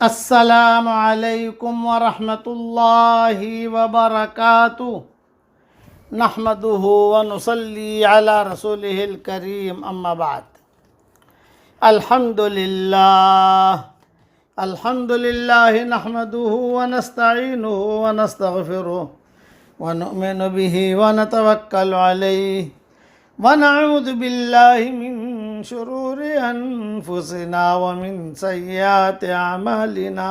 अस्सलामु अलैकुम व रहमतुल्लाहि व बरकातुहू। नहमदुहु व नुसल्ली अला रसूलिहिल करीम, अम्मा बाद। अल्हम्दुलिल्लाह नहमदुहु व नस्तईनुहु व नस्तगफिरुहु व नु'मिनु बिही व नतवक्कलु अलैहि व नऊज़ु बिल्लाहि मिन शुरूरि अनफुसिना व मिन सय्यिआति अमालिना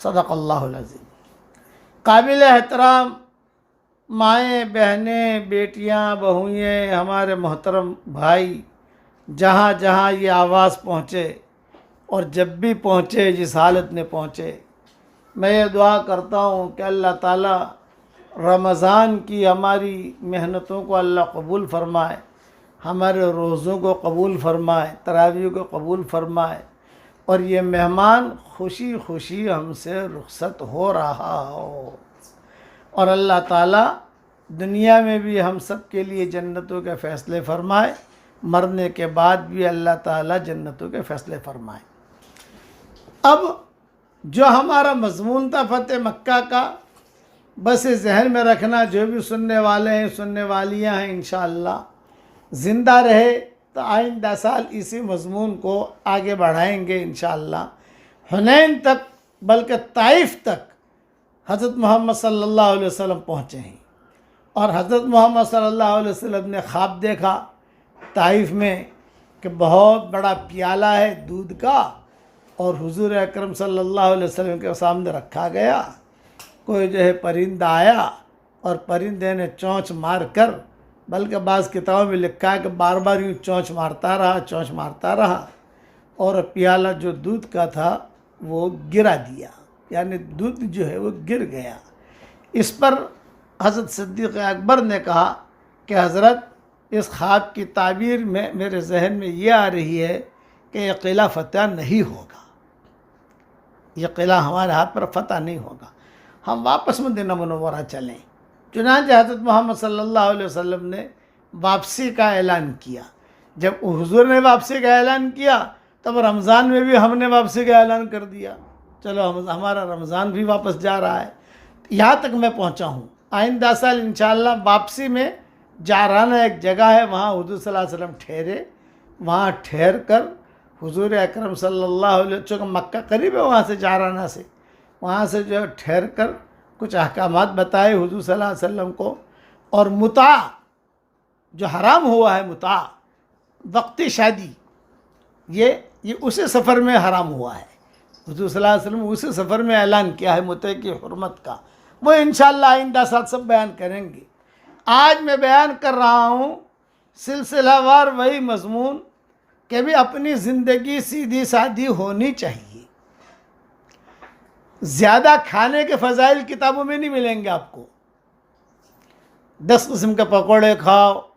सदक़ल्लाहुल अज़ीम। काबिल एहतराम माएँ, बहनें, बेटियाँ, बहुएँ, हमारे मोहतरम भाई, जहाँ जहाँ ये आवाज़ पहुँचे और जब भी पहुँचे, जिस हालत में पहुँचे, मैं ये दुआ करता हूँ कि अल्लाह ताला रमज़ान की हमारी मेहनतों को अल्लाह कबूल फ़रमाए, हमारे रोज़ों को कबूल फ़रमाए, तरावीह को कबूल फ़रमाए और ये मेहमान खुशी खुशी हमसे रुखसत हो रहा हो और अल्लाह ताला दुनिया में भी हम सब के लिए जन्नतों के फ़ैसले फ़रमाए, मरने के बाद भी अल्लाह ताला जन्नतों के फ़ैसले फ़रमाए। अब जो हमारा मज़मून था फ़तेह मक्का का, बस इस जहन में रखना, जो भी सुनने वाले हैं, सुनने वालियाँ हैं, इंशाअल्लाह ज़िंदा रहे तो आइंदा साल इसी मज़मून को आगे बढ़ाएंगे इंशाअल्लाह। हुनैन तक, बल्कि ताइफ़ तक हज़रत मोहम्मद सल्लल्लाहु अलैहि वसल्लम पहुँचे हैं और हज़रत मोहम्मद सल्लल्लाहु अलैहि वसल्लम ने ख्वाब देखा ताइफ़ में कि बहुत बड़ा प्याला है दूध का और हुज़ूर अकरम सल्लल्लाहु अलैहि वसल्लम के सामने रखा गया। कोई जो है परिंदा आया और परिंदे ने चोंच मार कर, बल्कि बाज़ किताबों में लिखा है कि बार बार यूँ चोंच मारता रहा और प्याला जो दूध का था वो गिरा दिया, यानी दूध जो है वो गिर गया। इस पर हज़रत सिद्दीक़ अकबर ने कहा कि हज़रत इस ख्वाब की ताबीर में मेरे जहन में ये आ रही है कि यह किला फतह नहीं होगा, यह किला हमारे हाथ पर फतह नहीं होगा, हम वापस मदीना मुनव्वरा चलें। चुनांचे हज़रत मोहम्मद सल्लल्लाहु अलैहि वसल्लम ने वापसी का ऐलान किया। जब हुजूर ने वापसी का ऐलान किया तब रमज़ान में भी हमने वापसी का ऐलान कर दिया, चलो हमारा रमज़ान भी वापस जा रहा है। यहाँ तक मैं पहुँचा हूँ। आइंदा साल इंशाअल्लाह वापसी में जाराना एक जगह है, वहाँ हुजूर सल्लल्लाहु अलैहि वसल्लम ठहरे, वहाँ ठहर कर हुजूर अकरम सल्लल्लाहु अलैहि वसल्लम, चूँकि मक्का करीब है वहाँ से, जाराना से, वहाँ से जो ठहर कर कुछ अहकामात बताए हुजूर सल्लल्लाहु अलैहि वसल्लम को। और मुता जो हराम हुआ है, मुता वक्ती शादी, ये उसी सफ़र में हराम हुआ है। हुजूर सल्लल्लाहु अलैहि वसल्लम उसी सफ़र में ऐलान किया है मुते की हुर्मत का। वो इंशाअल्लाह आइंदा साथ सब बयान करेंगे। आज मैं बयान कर रहा हूँ सिलसिलावार वही मजमून कि भी अपनी ज़िंदगी सीधी सादी होनी चाहिए। ज़्यादा खाने के फ़ज़ाइल किताबों में नहीं मिलेंगे आपको। 10 किस्म के पकौड़े खाओ,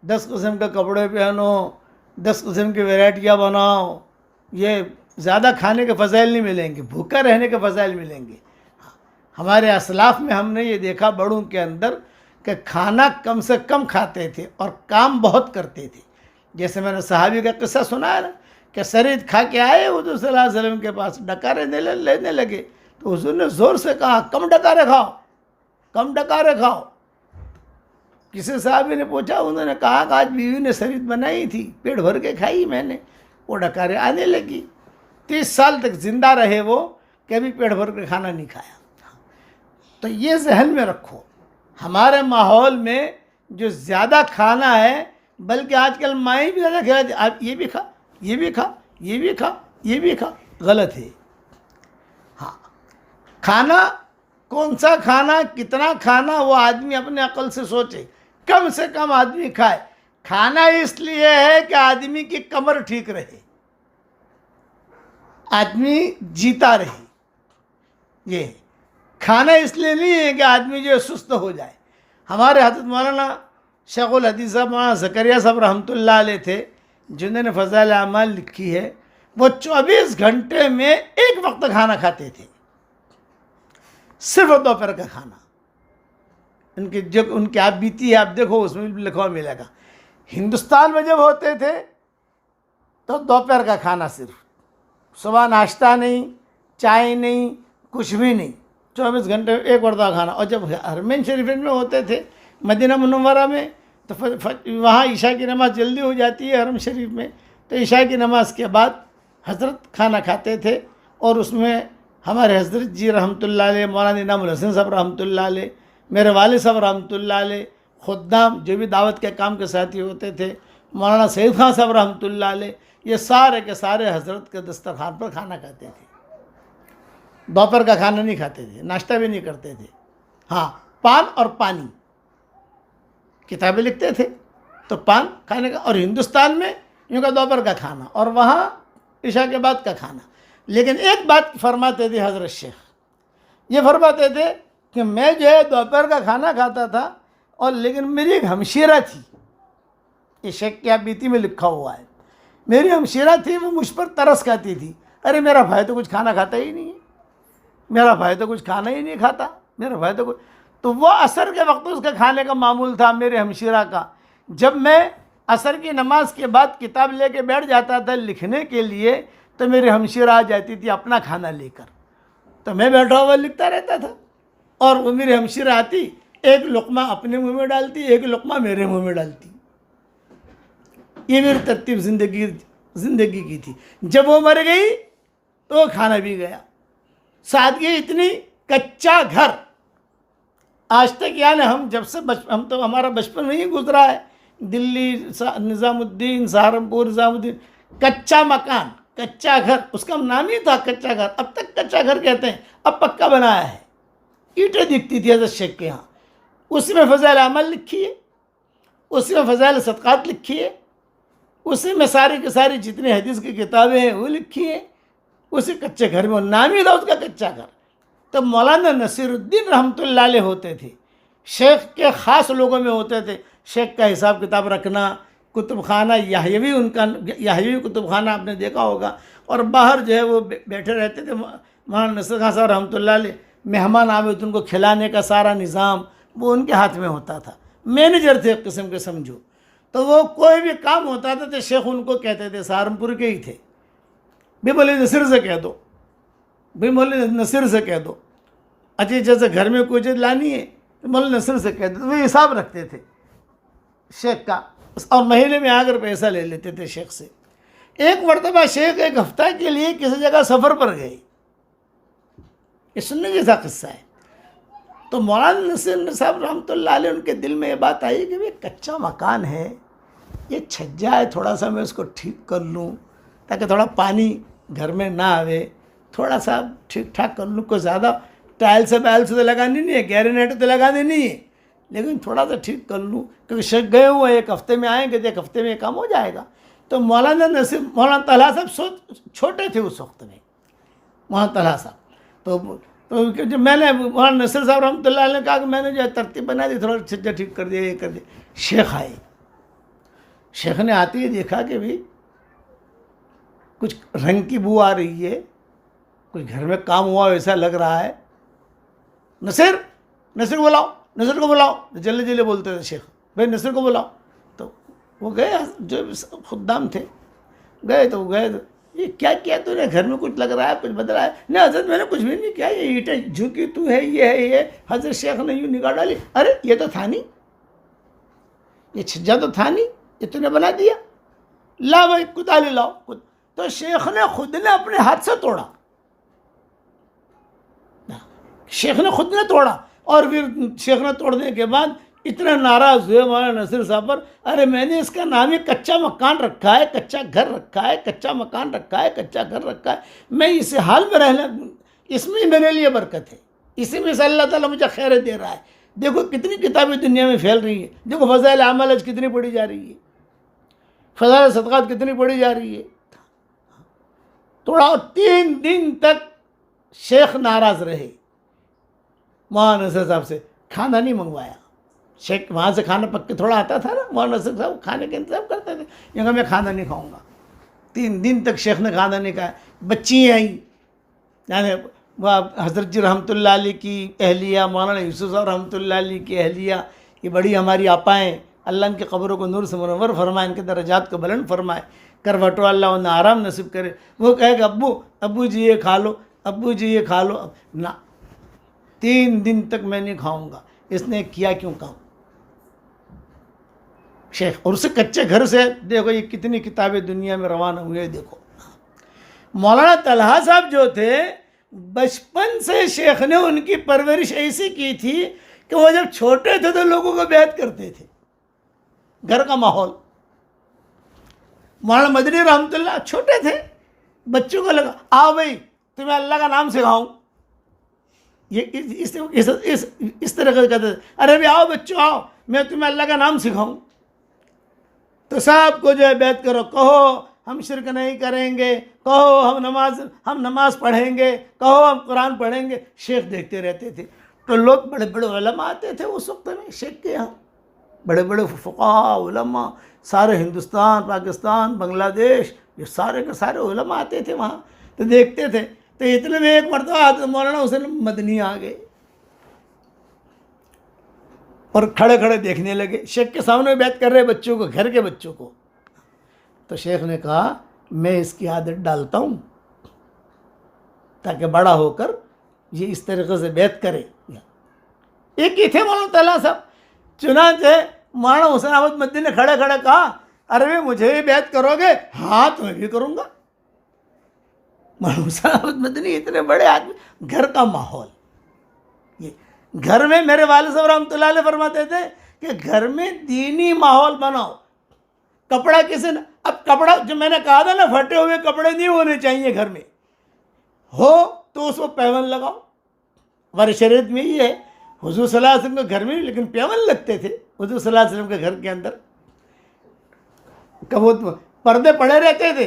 10 किस्म के कपड़े पहनो, 10 किस्म की वैरायटियाँ बनाओ, ये ज़्यादा खाने के फ़ज़ाइल नहीं मिलेंगे, भूखा रहने के फ़ज़ाइल मिलेंगे। हमारे असलाफ़ में हमने ये देखा बड़ों के अंदर कि खाना कम से कम खाते थे और काम बहुत करते थे। जैसे मैंने सहाबी का किस्सा सुना है ना कि शरीद खा के आए हुजूर सल्लल्लाहु अलैहि वसल्लम के पास, डकारे लेने लगे तो हुजूर ने ज़ोर से कहा, कम डकारे खाओ, कम डकारे खाओ। किसी साहबी ने पूछा, उन्होंने कहा कि आज बीवी ने शरीद बनाई थी, पेट भर के खाई मैंने, वो डकारे आने लगी। 30 साल तक ज़िंदा रहे वो, कभी पेट भर के खाना नहीं खाया। तो ये जहन में रखो, हमारे माहौल में जो ज़्यादा खाना है, बल्कि आजकल माएँ भी ज़्यादा खिलाती, आप ये भी खा, ये भी खा, ये भी खा, ये भी खा, गलत है। हाँ, खाना कौन सा खाना, कितना खाना, वो आदमी अपने अकल से सोचे, कम से कम आदमी खाए। खाना इसलिए है कि आदमी की कमर ठीक रहे, आदमी जीता रहे। ये खाना इसलिए नहीं है कि आदमी जो सुस्त हो जाए। हमारे हज़रत मौलाना शेखुल हदीस साहब मौलाना ज़करिया साहब रहमतुल्लाह अलैह थे, जिन्होंने फ़ज़ाइल आमाल लिखी है। वो 24 घंटे में एक वक्त खाना खाते थे, सिर्फ दोपहर का खाना। उनकी आप बीती है, आप देखो उसमें भी लिखा हुआ मिलेगा। हिंदुस्तान में जब होते थे तो दोपहर का खाना सिर्फ, सुबह नाश्ता नहीं, चाय नहीं, कुछ भी नहीं, 24 घंटे एक वक्त खाना। और जब हरमैन शरीफ में होते थे मदीना मुनव्वरा में, तो वहाँ ईशा की नमाज़ जल्दी हो जाती है हरम शरीफ में, तो ईशा की नमाज के बाद हज़रत खाना खाते थे। और उसमें हमारे हज़रत जी रहमतुल्लाह अलैह, मौलाना इनामुल हसन साहब रहमतुल्लाह अलैह, मेरे वालिद साहब रहमतुल्लाह अलैह, खुद्दाम जो भी दावत के काम के साथी होते थे, मौलाना सईद खान साहब रहमतुल्लाह अलैह, ये सारे के सारे हज़रत के दस्तरखान पर खाना खाते थे। दोपहर का खाना नहीं खाते थे, नाश्ता भी नहीं करते थे। हाँ, पान और पानी, किताबें लिखते थे तो पान खाने का। और हिंदुस्तान में यूँ का दोपहर का खाना और वहाँ इशा के बाद का खाना। लेकिन एक बात फरमाते थे हज़रत शेख, ये फरमाते थे कि मैं जो है दोपहर का खाना खाता था, और लेकिन मेरी एक हमशीरा थी, ये शेख की बीती में लिखा हुआ है, मेरी हमशीरा थी, वो मुझ पर तरस खाती थी। अरे मेरा भाई तो कुछ खाना खाता ही नहीं है, मेरा भाई तो कुछ खाना ही नहीं खाता, मेरा भाई तो कुछ। तो वो असर के वक्त उसका खाने का मामूल था मेरे हमशीरा का। जब मैं असर की नमाज के बाद किताब लेके बैठ जाता था लिखने के लिए, तो मेरी हमशीरा आ जाती थी अपना खाना लेकर, तो मैं बैठा हुआ लिखता रहता था। और वो मेरी हमशीरा आती, एक लुक़मा अपने मुंह में डालती, एक लुक़मा मेरे मुंह में डालती। ये मेरी तरतीब ज़िंदगी की थी। जब वो मर गई तो खाना भी गया। सादगी इतनी, कच्चा घर। आज तक यानी हम जब से हम तो हमारा बचपन में ही गुजरा है, दिल्ली निज़ामुद्दीन, सहारनपुर निज़ामुद्दीन, कच्चा मकान, कच्चा घर, उसका नाम ही था कच्चा घर। अब तक कच्चा घर कहते हैं, अब पक्का बनाया है। ईंटें दिखती थी हज़रत शेख के यहाँ, उसी में फ़ज़ाइल अमल लिखी है, उसी में फ़ज़ाइल सदक़ात लिखी है, उसी में सारी की सारी जितनी हदीस की किताबें हैं वो लिखी है, उसी कच्चे घर में। नाम ही था उसका कच्चा घर। तब मौलाना नसीरुद्दीन रहमतुल्लाह अलैह होते थे, शेख के ख़ास लोगों में होते थे, शेख का हिसाब किताब रखना, कुतुब खाना याहवी, उनका याहवी कुतुब खाना आपने देखा होगा। और बाहर जो है वो बैठे रहते थे मौलाना नसीर खान साहब रहमतुल्लाह अलैह, मेहमान आवे तो उनको खिलाने का सारा निज़ाम वो उनके हाथ में होता था। मैनेजर थे एक किस्म के समझो। तो वो कोई भी काम होता था तो शेख उनको कहते थे, सहारनपुर के ही थे, भी बोले नसीर से कह दो, भी बोले नसीर से कह दो। अच्छी जैसे घर में कोई चीज़ लानी है तो मौलाना नसीर से कह दो। तो वो हिसाब रखते थे शेख का, और महीने में आकर पैसा ले लेते थे शेख से। एक मरतबा शेख एक हफ्ता के लिए किसी जगह सफ़र पर गए, ये सुनने जैसा किस्सा है। तो मौलाना नसीर साहब रहमतुल्लाह अलैह उनके दिल में ये बात आई कि भाई कच्चा मकान है, ये छज्जा है, थोड़ा सा मैं उसको ठीक कर लूँ ताकि थोड़ा पानी घर में ना आवे, थोड़ा सा ठीक ठाक कर लूँ। कोई ज़्यादा टाइल्स तो लगानी नहीं है, गैरेनेट तो लगानी नहीं है, लेकिन थोड़ा सा ठीक कर लूँ, क्योंकि शेख गए हुए एक हफ्ते में आएंगे तो एक हफ्ते में काम हो जाएगा। तो मौलाना तलहा साहब छोटे थे उस वक्त में, मौलाना तलहा साहब। तो जब मैंने मौलाना नसीर साहब रहमतुल्लाह अलैह ने कहा कि मैंने जो है तरतीब बना दी, थोड़ा छज्जा ठीक कर दिया, ये कर दिया। शेख आए, शेख ने आते ही देखा कि भाई कुछ रंग की बू आ रही है, कुछ घर में काम हुआ वैसा लग रहा है। नसीर को बुलाओ, नसीर को बुलाओ, जल्दी जल्दी बोलते थे शेख, भाई नसीर को बुलाओ। तो वो गए, जो खुद्दाम थे गए, तो गए तो ये क्या किया तूने, घर में कुछ लग रहा है, कुछ बदला है? नहीं हजरत मैंने कुछ भी नहीं किया, ये ईंटें झुकी तू है, ये है ये। हजरत शेख ने यूँ निकाल डाली, अरे ये तो था नहीं, ये छज्जा तो था नहीं, ये तूने बना दिया, ला भाई कुदाली लाओ। तो शेख ने खुद ने अपने हाथ से तोड़ा, शेख ने खुद ने तोड़ा। और फिर शेख ने तोड़ने के बाद इतना नाराज़ हुए मौलाना नसीर साहब पर, अरे मैंने इसका नाम ही कच्चा मकान रखा है, कच्चा घर रखा है, कच्चा मकान रखा है, कच्चा घर रखा है, मैं इस हाल में रहना, इसमें ही मेरे लिए बरकत है, इसी में से अल्लाह ताला मुझे खैर दे रहा है। देखो कितनी किताबें दुनिया में फैल रही है, देखो फ़ज़ाइल अमाल कितनी पढ़ी जा रही है, फ़ज़ाइल सदक़ात कितनी पढ़ी जा रही है। थोड़ा 3 दिन तक शेख नाराज़ रहे, मौलाना नसीर साहब से खाना नहीं मंगवाया। शेख वहाँ से खाना पक के थोड़ा आता था ना, मौलाना नसीर साहब खाने का इंतज़ाम करते थे, यहाँ मैं खाना नहीं खाऊंगा। 3 दिन तक शेख ने खाना नहीं खाया। बच्ची आई, यानी वह हज़रत जी रहमतुल्लाह अलैह की अहलिया, मौलाना यूसुफ साहब रहमतुल्लाह अलैह की अहलिया, ये बड़ी हमारी आपाएँ, अल्लाह इनकी क़ब्रों को नूर से मुनव्वर फरमाए, इनके दर्जात को बुलंद फरमाए, करवटो अल्लाह उन्हें आराम नसीब करे। वो कहेगा अब्बू जी ये खा लो, अब्बू जी ये खा लो ना, 3 दिन तक मैं नहीं खाऊंगा। इसने किया क्यों काम शेख, और उसे कच्चे घर से देखो ये कितनी किताबें दुनिया में रवाना हुए। देखो मौलाना तलहा साहब जो थे, बचपन से शेख ने उनकी परवरिश ऐसी की थी कि वो जब छोटे थे तो लोगों को बैत करते थे, घर का माहौल। मौलाना मदनी रहमतुल्लाह छोटे थे, बच्चों को लगा आओ भाई तुम्हें अल्लाह का नाम सिखाऊं, ये इस तरह का कहते थे, अरे भाई आओ बच्चों आओ मैं तुम्हें अल्लाह का नाम सिखाऊं। तो साहब को जो है बैत करो, कहो हम शिरक नहीं करेंगे, कहो हम नमाज पढ़ेंगे, कहो हम कुरान पढ़ेंगे। शेख देखते रहते थे। तो लोग बड़े बड़े उलमा आते थे उस वक्त में शेख के यहाँ, बड़े बड़े फुक़हा उलमा, सारे हिंदुस्तान, पाकिस्तान, बांग्लादेश, ये सारे के सारे उलमा आते थे वहाँ, तो देखते थे। तो इतने में एक मरतबा मौलाना हुसैन मदनी आ गए और खड़े खड़े देखने लगे, शेख के सामने बैत कर रहे बच्चों को, घर के बच्चों को। तो शेख ने कहा मैं इसकी आदत डालता हूँ ताकि बड़ा होकर ये इस तरीके से बैत करे। एक ही थे मौलाना तलहा साहब। चुनांचे मौलाना हुसैन अहमद मदनी ने खड़े खड़े कहा, अरे भाई मुझे भी बैत करोगे? हाँ तो मैं भी करूँगा। मौलाना हुसैन अहमद मदनी इतने बड़े आदमी, घर का माहौल, ये घर में मेरे वालिद साहब रहमतुल्लाह अलैह फरमाते थे कि घर में दीनी माहौल बनाओ। कपड़ा किसी ने, अब कपड़ा जो मैंने कहा था ना, फटे हुए कपड़े नहीं होने चाहिए घर में, हो तो उसको पैवन लगाओ। हमारे शरीयत में ये है, हुजूर सल्लल्लाहु अलैहि वसल्लम के घर में लेकिन पैवन लगते थे हुजूर सल्लल्लाहु अलैहि वसल्लम के घर के अंदर। कब पर्दे पड़े रहते थे,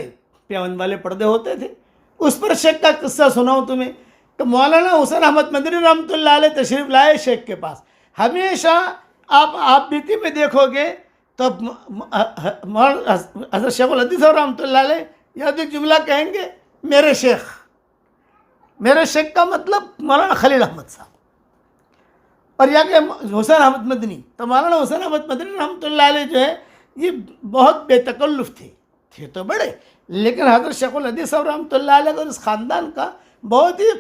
पैवन वाले पर्दे होते थे। उस पर शेख का किस्सा सुनाऊं तुम्हें। तो मौलाना हुसैन अहमद मदनी रहमतुल्लाह अलैह तशरीफ़ लाए शेख के पास। हमेशा आप बीती में देखोगे तो हज़रत शेखुल हदीस साहब रहमतुल्लाह अलैह याद एक जुमला कहेंगे, मेरे शेख का मतलब मौलाना खलील अहमद साहब, और यहाँ के हुसैन अहमद मदनी। तो मौलाना हुसैन अहमद मदनी रहमतुल्लाह अलैह जो है ये बहुत बेतकल्लुफ़ थे तो बड़े, लेकिन हज़रत शेखुल हदीस साहब रहमतुल्लाह अलैह और इस ख़ानदान का बहुत ही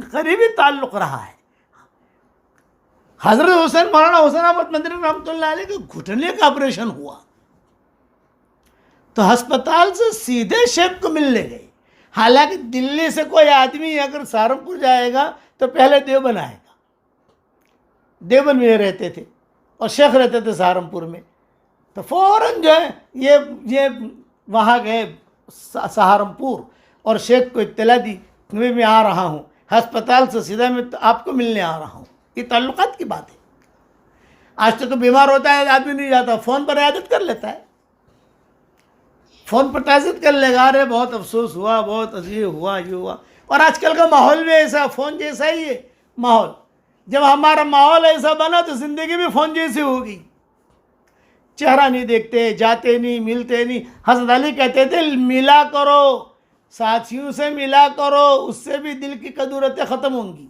करीबी ताल्लुक़ रहा है। हज़रत मौलाना हुसैन अहमद मदनी रहमतुल्लाह अलैह के घुटने का ऑपरेशन हुआ तो अस्पताल से सीधे शेख को मिलने गए। हालांकि दिल्ली से कोई आदमी अगर सहारनपुर जाएगा तो पहले देवबंद आएगा, देवबंद में रहते थे और शेख रहते थे सहारनपुर में, तो फ़ौरन जो है ये वहाँ गए सहारनपुर और शेख को इत्तला दी मैं आ रहा हूँ अस्पताल से सीधा, मैं तो आपको मिलने आ रहा हूँ। ये ताल्लुकात की बात है। आज तो बीमार होता है आदमी नहीं जाता, फ़ोन पर इयादत कर लेता है, फ़ोन पर ताज़ियत कर लेगा, अरे बहुत अफसोस हुआ, बहुत अजीब हुआ, ये हुआ। और आजकल का माहौल भी ऐसा, फ़ोन जैसा ही है माहौल। जब हमारा माहौल ऐसा बना तो ज़िंदगी भी फ़ोन जैसी होगी। चेहरा नहीं देखते, जाते नहीं, मिलते नहीं। हज़रत अली कहते थे मिला करो, साथियों से मिला करो, उससे भी दिल की कदूरतें ख़त्म होंगी।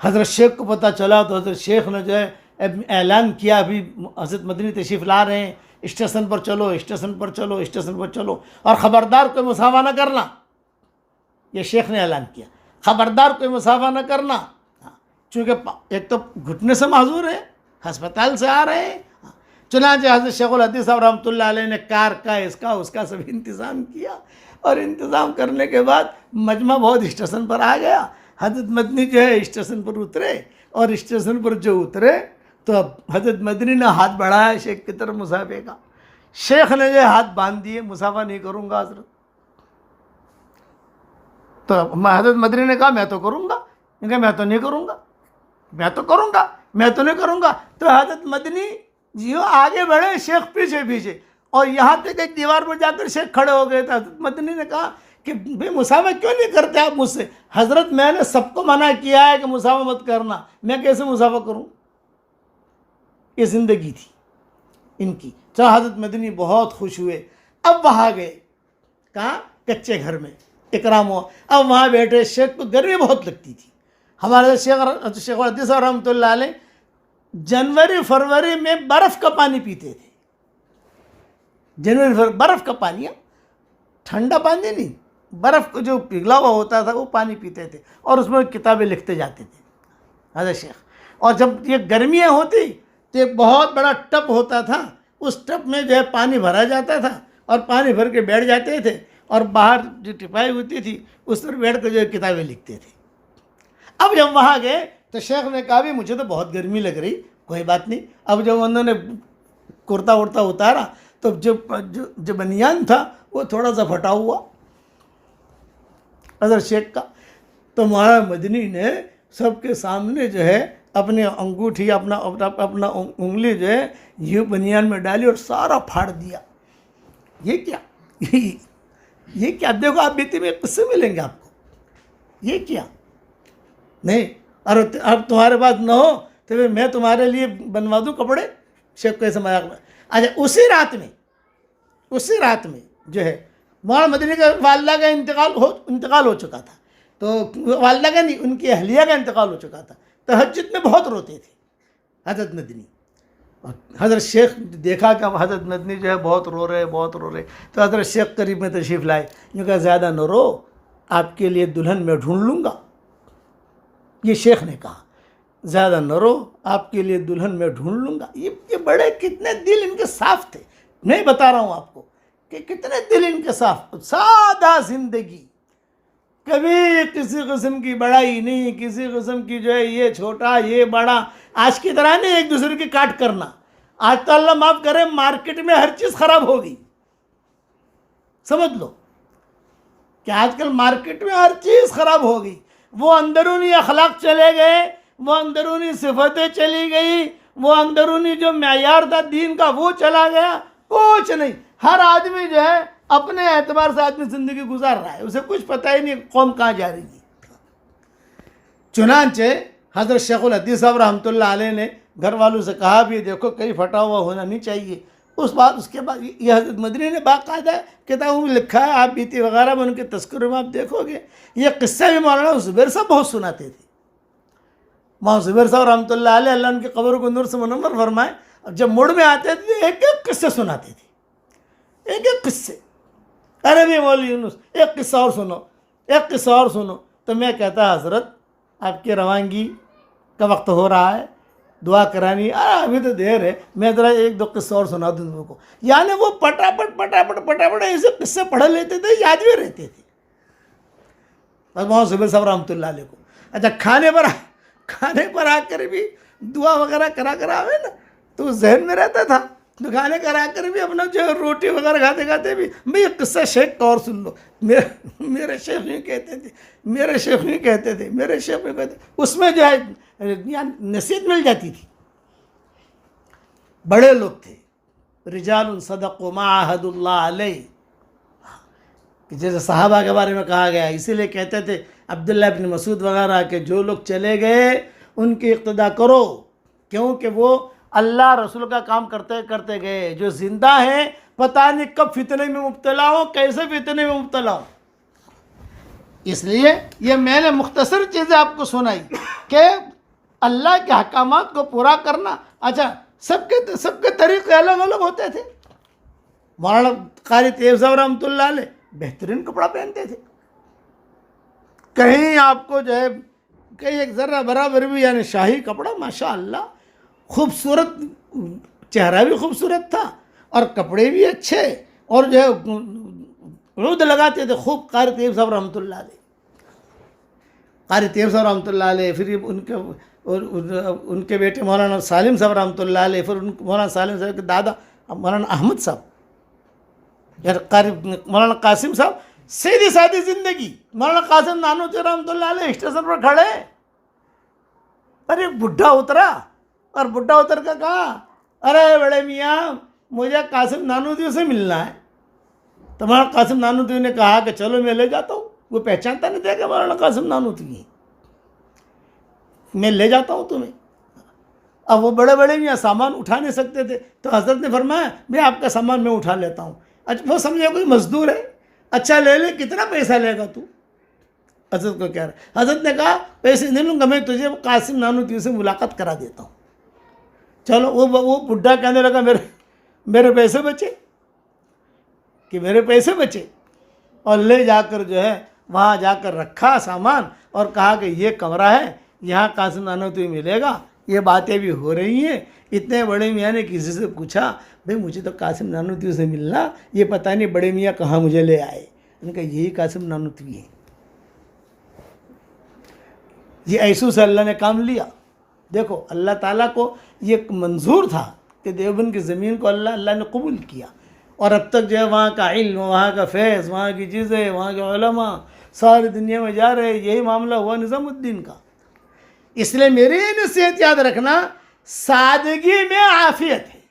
हज़रत शेख को पता चला तो हज़रत शेख ने जो है ऐलान किया, अभी हज़रत मदनी तशरीफ़ ला रहे हैं, स्टेशन पर चलो, स्टेशन पर चलो, स्टेशन पर चलो, और ख़बरदार कोई मुसाफा न करना। ये शेख ने ऐलान किया, ख़बरदार कोई मुसाफा न करना, चूँकि एक तो घुटने से माजूर है, अस्पताल से आ रहे हैं। चुनांचे हज़रत शेखुल हदीस साहब रहमतुल्लाह अलैह ने कार का इसका उसका सब इंतज़ाम किया, और इंतज़ाम करने के बाद मजमा बहुत स्टेशन पर आ गया। हज़रत मदनी जो है स्टेशन पर उतरे, और स्टेशन पर जो उतरे तो अब हज़रत मदनी ने हाथ बढ़ाया शेख की तरफ मुसाफे का। शेख ने जो हाथ बांध दिए, मुसाफा नहीं करूँगा हज़रत। तो हज़रत मदनी ने कहा मैं तो करूँगा, मैं तो नहीं करूँगा, मैं तो करूँगा, मैं तो नहीं करूँगा। तो हज़रत मदनी जियो आगे बढ़े, शेख पीछे पीछे, और यहाँ तक एक दीवार पर जाकर शेख खड़े हो गए थे। हज़रत मदनी ने कहा कि भाई मुसाफा क्यों नहीं करते आप मुझसे? हज़रत मैंने सबको मना किया है कि मुसाफा मत करना, मैं कैसे मुसाफा करूँ? ये ज़िंदगी थी इनकी। तो हज़रत मदनी बहुत खुश हुए। अब वहाँ गए, कहाँ? कच्चे घर में इकराम हुआ। अब वहाँ बैठे, शेख को गर्मी बहुत लगती थी। हमारे शेख हदीस साहब रहमतुल्लाह अलैह जनवरी फरवरी में बर्फ़ का पानी पीते थे। जनवरी फरवरी बर्फ़ का पानी, ठंडा पानी नहीं, बर्फ़ को जो पिघला हुआ होता था वो पानी पीते थे, और उसमें किताबें लिखते जाते थे हज़रत शेख। और जब ये गर्मियाँ होती तो एक बहुत बड़ा टब होता था, उस टब में जो है पानी भरा जाता था, और पानी भर के बैठ जाते थे, और बाहर जो टिपाई होती थी उस पर बैठ कर जो है किताबें लिखते थे। अब जब वहाँ गए तो शेख ने कहा भी मुझे तो बहुत गर्मी लग रही, कोई बात नहीं। अब जब उन्होंने कुर्ता उर्ता उतारा तो जो बनियान था वो थोड़ा सा फटा हुआ हज़रत शेख का। तो मौलाना मदनी ने सबके सामने जो है अपने अंगूठी अपना उंगली जो है यूँ बनियान में डाली और सारा फाड़ दिया। ये क्या ये क्या? देखो आप बीती में किससे मिलेंगे आपको, ये क्या? नहीं, और अब तुम्हारे पास न हो तो फिर मैं तुम्हारे लिए बनवा दूँ कपड़े। शेख को ऐसे मजाक में। अच्छा, उसी रात में जो है मौलाना मदनी का वालिदा का इंतकाल हो चुका था। तो वालिदा का नहीं, उनकी अहलिया का इंतकाल हो चुका था। तहज्जुद में बहुत रोते थे हज़रत मदनी। और हज़रत शेख देखा कि अब हज़रत मदनी जो है बहुत रो रहे। तो हज़रत शेख करीब में तशरीफ़ लाए, यूँ कहा ज़्यादा न रो, आपके लिए दुल्हन मैं ढूंढ लूँगा। ये शेख ने कहा ज़्यादा न रो, आपके लिए दुल्हन मैं ढूंढ लूँगा। ये बड़े कितने दिल इनके साफ़ थे। मैं बता रहा हूँ आपको कि कितने दिल इनके साफ़। सादा ज़िंदगी, कभी किसी किस्म की बड़ाई नहीं, किसी किस्म की जो है ये छोटा ये बड़ा, आज की तरह नहीं एक दूसरे की काट करना। आज तो अल्लाह माफ़ करे मार्केट में हर चीज़ ख़राब हो गई। समझ लो कि आजकल मार्केट में हर चीज़ ख़राब हो गई। वो अंदरूनी अखलाक चले गए, वो अंदरूनी सिफतें चली गई, वो अंदरूनी जो मेयार था दीन का वो चला गया। कुछ नहीं, हर आदमी जो है अपने एतबार से आदमी ज़िंदगी गुजार रहा है, उसे कुछ पता ही नहीं कौम कहाँ जा रही है। चुनांचे हज़रत शेखुल हदीस साहब रहमतुल्लाह अलैह ने घर वालों से कहा भी देखो कहीं फटा हुआ होना नहीं चाहिए। उस बात उसके बाद यह हज़रत मदनी ने बाकायदा किताबों में लिखा है, आप बीती वगैरह में उनके तस्करों में आप देखोगे। ये किस्सा भी मौलाना ज़ुबैर साहब बहुत सुनाते थे। मौलाना ज़ुबैर साहब रहमतुल्लाह अलैह, अल्लाह उनकी कब्र को नूर से मुनव्वर फरमाए, अब जब मुड़ में आते थे एक एक किस्से सुनाते थे, एक एक किस्से। अरे भी मौलवी यूनुस एक किस्सा और सुनो, एक किस्सा और सुनो। तो मैं कहता हज़रत आपकी रवानगी का वक्त हो रहा है, दुआ करानी, अभी तो देर है, मैं ज़रा एक दो किस्से और सुना दूँ तुमको। यानी वो पटापट ऐसे किस्से पढ़ लेते थे, याद भी रहते थे। बस मोहम्मद ज़ुबैर साहब रहमतुल्लाह अलैह को अच्छा खाने पर आकर भी दुआ वगैरह करा आवे ना, तो जहन में रहता था। तो खाने करा कर भी अपना जो रोटी वगैरह खाते खाते भी मैं ये किस्सा शेख का और सुन लो, मेरे शेख यूँ कहते थे, मेरे शेख यूँ कहते थे, मेरे शेख यूँ कहते, उसमें जो है नसीहत मिल जाती थी। बड़े लोग थे, रिजालुन सदक़ू मा अहदुल्लाह अलैह, कि जैसे सहाबा के बारे में कहा गया, इसीलिए कहते थे अब्दुल्ला इब्न मसूद वगैरह के जो लोग चले गए उनकी इक़्तिदा करो, क्योंकि वो अल्लाह रसूल का काम करते करते गए। जो ज़िंदा हैं पता नहीं कब फितने में मुब्तला हो, कैसे फितने में मुब्तला हो। इसलिए ये मैंने मुख्तसर चीज़ें आपको सुनाई कि अल्लाह के अहकामात को पूरा करना। अच्छा, सबके तरीक़े अलग अलग होते थे। मौलाना क़ारी तैयब साहब रहमतुल्लाह अलैह बेहतरीन कपड़ा पहनते थे, कहीं आपको जो है कहीं एक ज़र्रा बराबर भी यानी शाही कपड़ा, माशा अल्लाह, खूबसूरत, चेहरा भी खूबसूरत था और कपड़े भी अच्छे, और जो है रूद लगाते थे खूब। क़ारी तैयब साहब रहमतुल्लाह अलैह, क़ारी तैयब साहब रहमतुल्लाह अलैह, फिर उनके बेटे मौलाना सालिम साहब रहमतुल्लाह अलैह, फिर मौलाना सालिम साहब के दादा मौलाना अहमद साहब, यार क़ारी मौलाना कासिम साहब, सीधी सादी ज़िंदगी। मौलाना कासिम नानूती रहमतुल्लाह अलैह स्टेशन पर खड़े, अरे बुढ़ा उतरा, और बुढ़ा उतर कर कहा, अरे बड़े मियाँ मुझे कासिम नानूती से मिलना है। तो मौलाना कासिम नानूती ने कहा कि चलो मैं ले जाता हूँ। वो पहचानता नहीं था कि मौलाना कासिम नानूती, मैं ले जाता हूँ तुम्हें। अब वो बड़े बड़े मियाँ सामान उठा नहीं सकते थे, तो हज़रत ने फरमाया मैं आपका सामान मैं उठा लेता हूँ। अच्छा, वो समझे कोई मजदूर है, अच्छा ले ले, कितना पैसा लेगा तू? हज़रत को कह रहा, हज़रत ने कहा पैसे नहीं लूँगा, मैं तुझे कासिम नानूती से मुलाकात करा देता हूँ। चलो, वो बुढ़ा कहने लगा मेरे पैसे बचे, कि मेरे पैसे बचे, और ले जाकर जो है वहाँ जाकर रखा सामान और कहा कि ये कमरा है, यहाँ कासिम नानूती मिलेगा। ये बातें भी हो रही हैं। इतने बड़े मियाँ ने किसी से पूछा, भाई मुझे तो कासिम नानूती से मिलना, ये पता नहीं बड़े मियाँ कहाँ मुझे ले आए। उनका यही कासिम नानूती है। ये ऐसू से अल्लाह ने काम लिया। देखो, अल्लाह ताला को ये मंजूर था कि देवबंद की ज़मीन को अल्लाह ने कबूल किया, और अब तक जो है वहाँ का इल्म, वहाँ का फैज़, वहाँ की चीज़ें, वहाँ के उलमा सारी दुनिया में जा रहे। यही मामला हुआ निज़ामुद्दीन का। इसलिए मेरी नसीहत याद रखना, सादगी में आफियत है,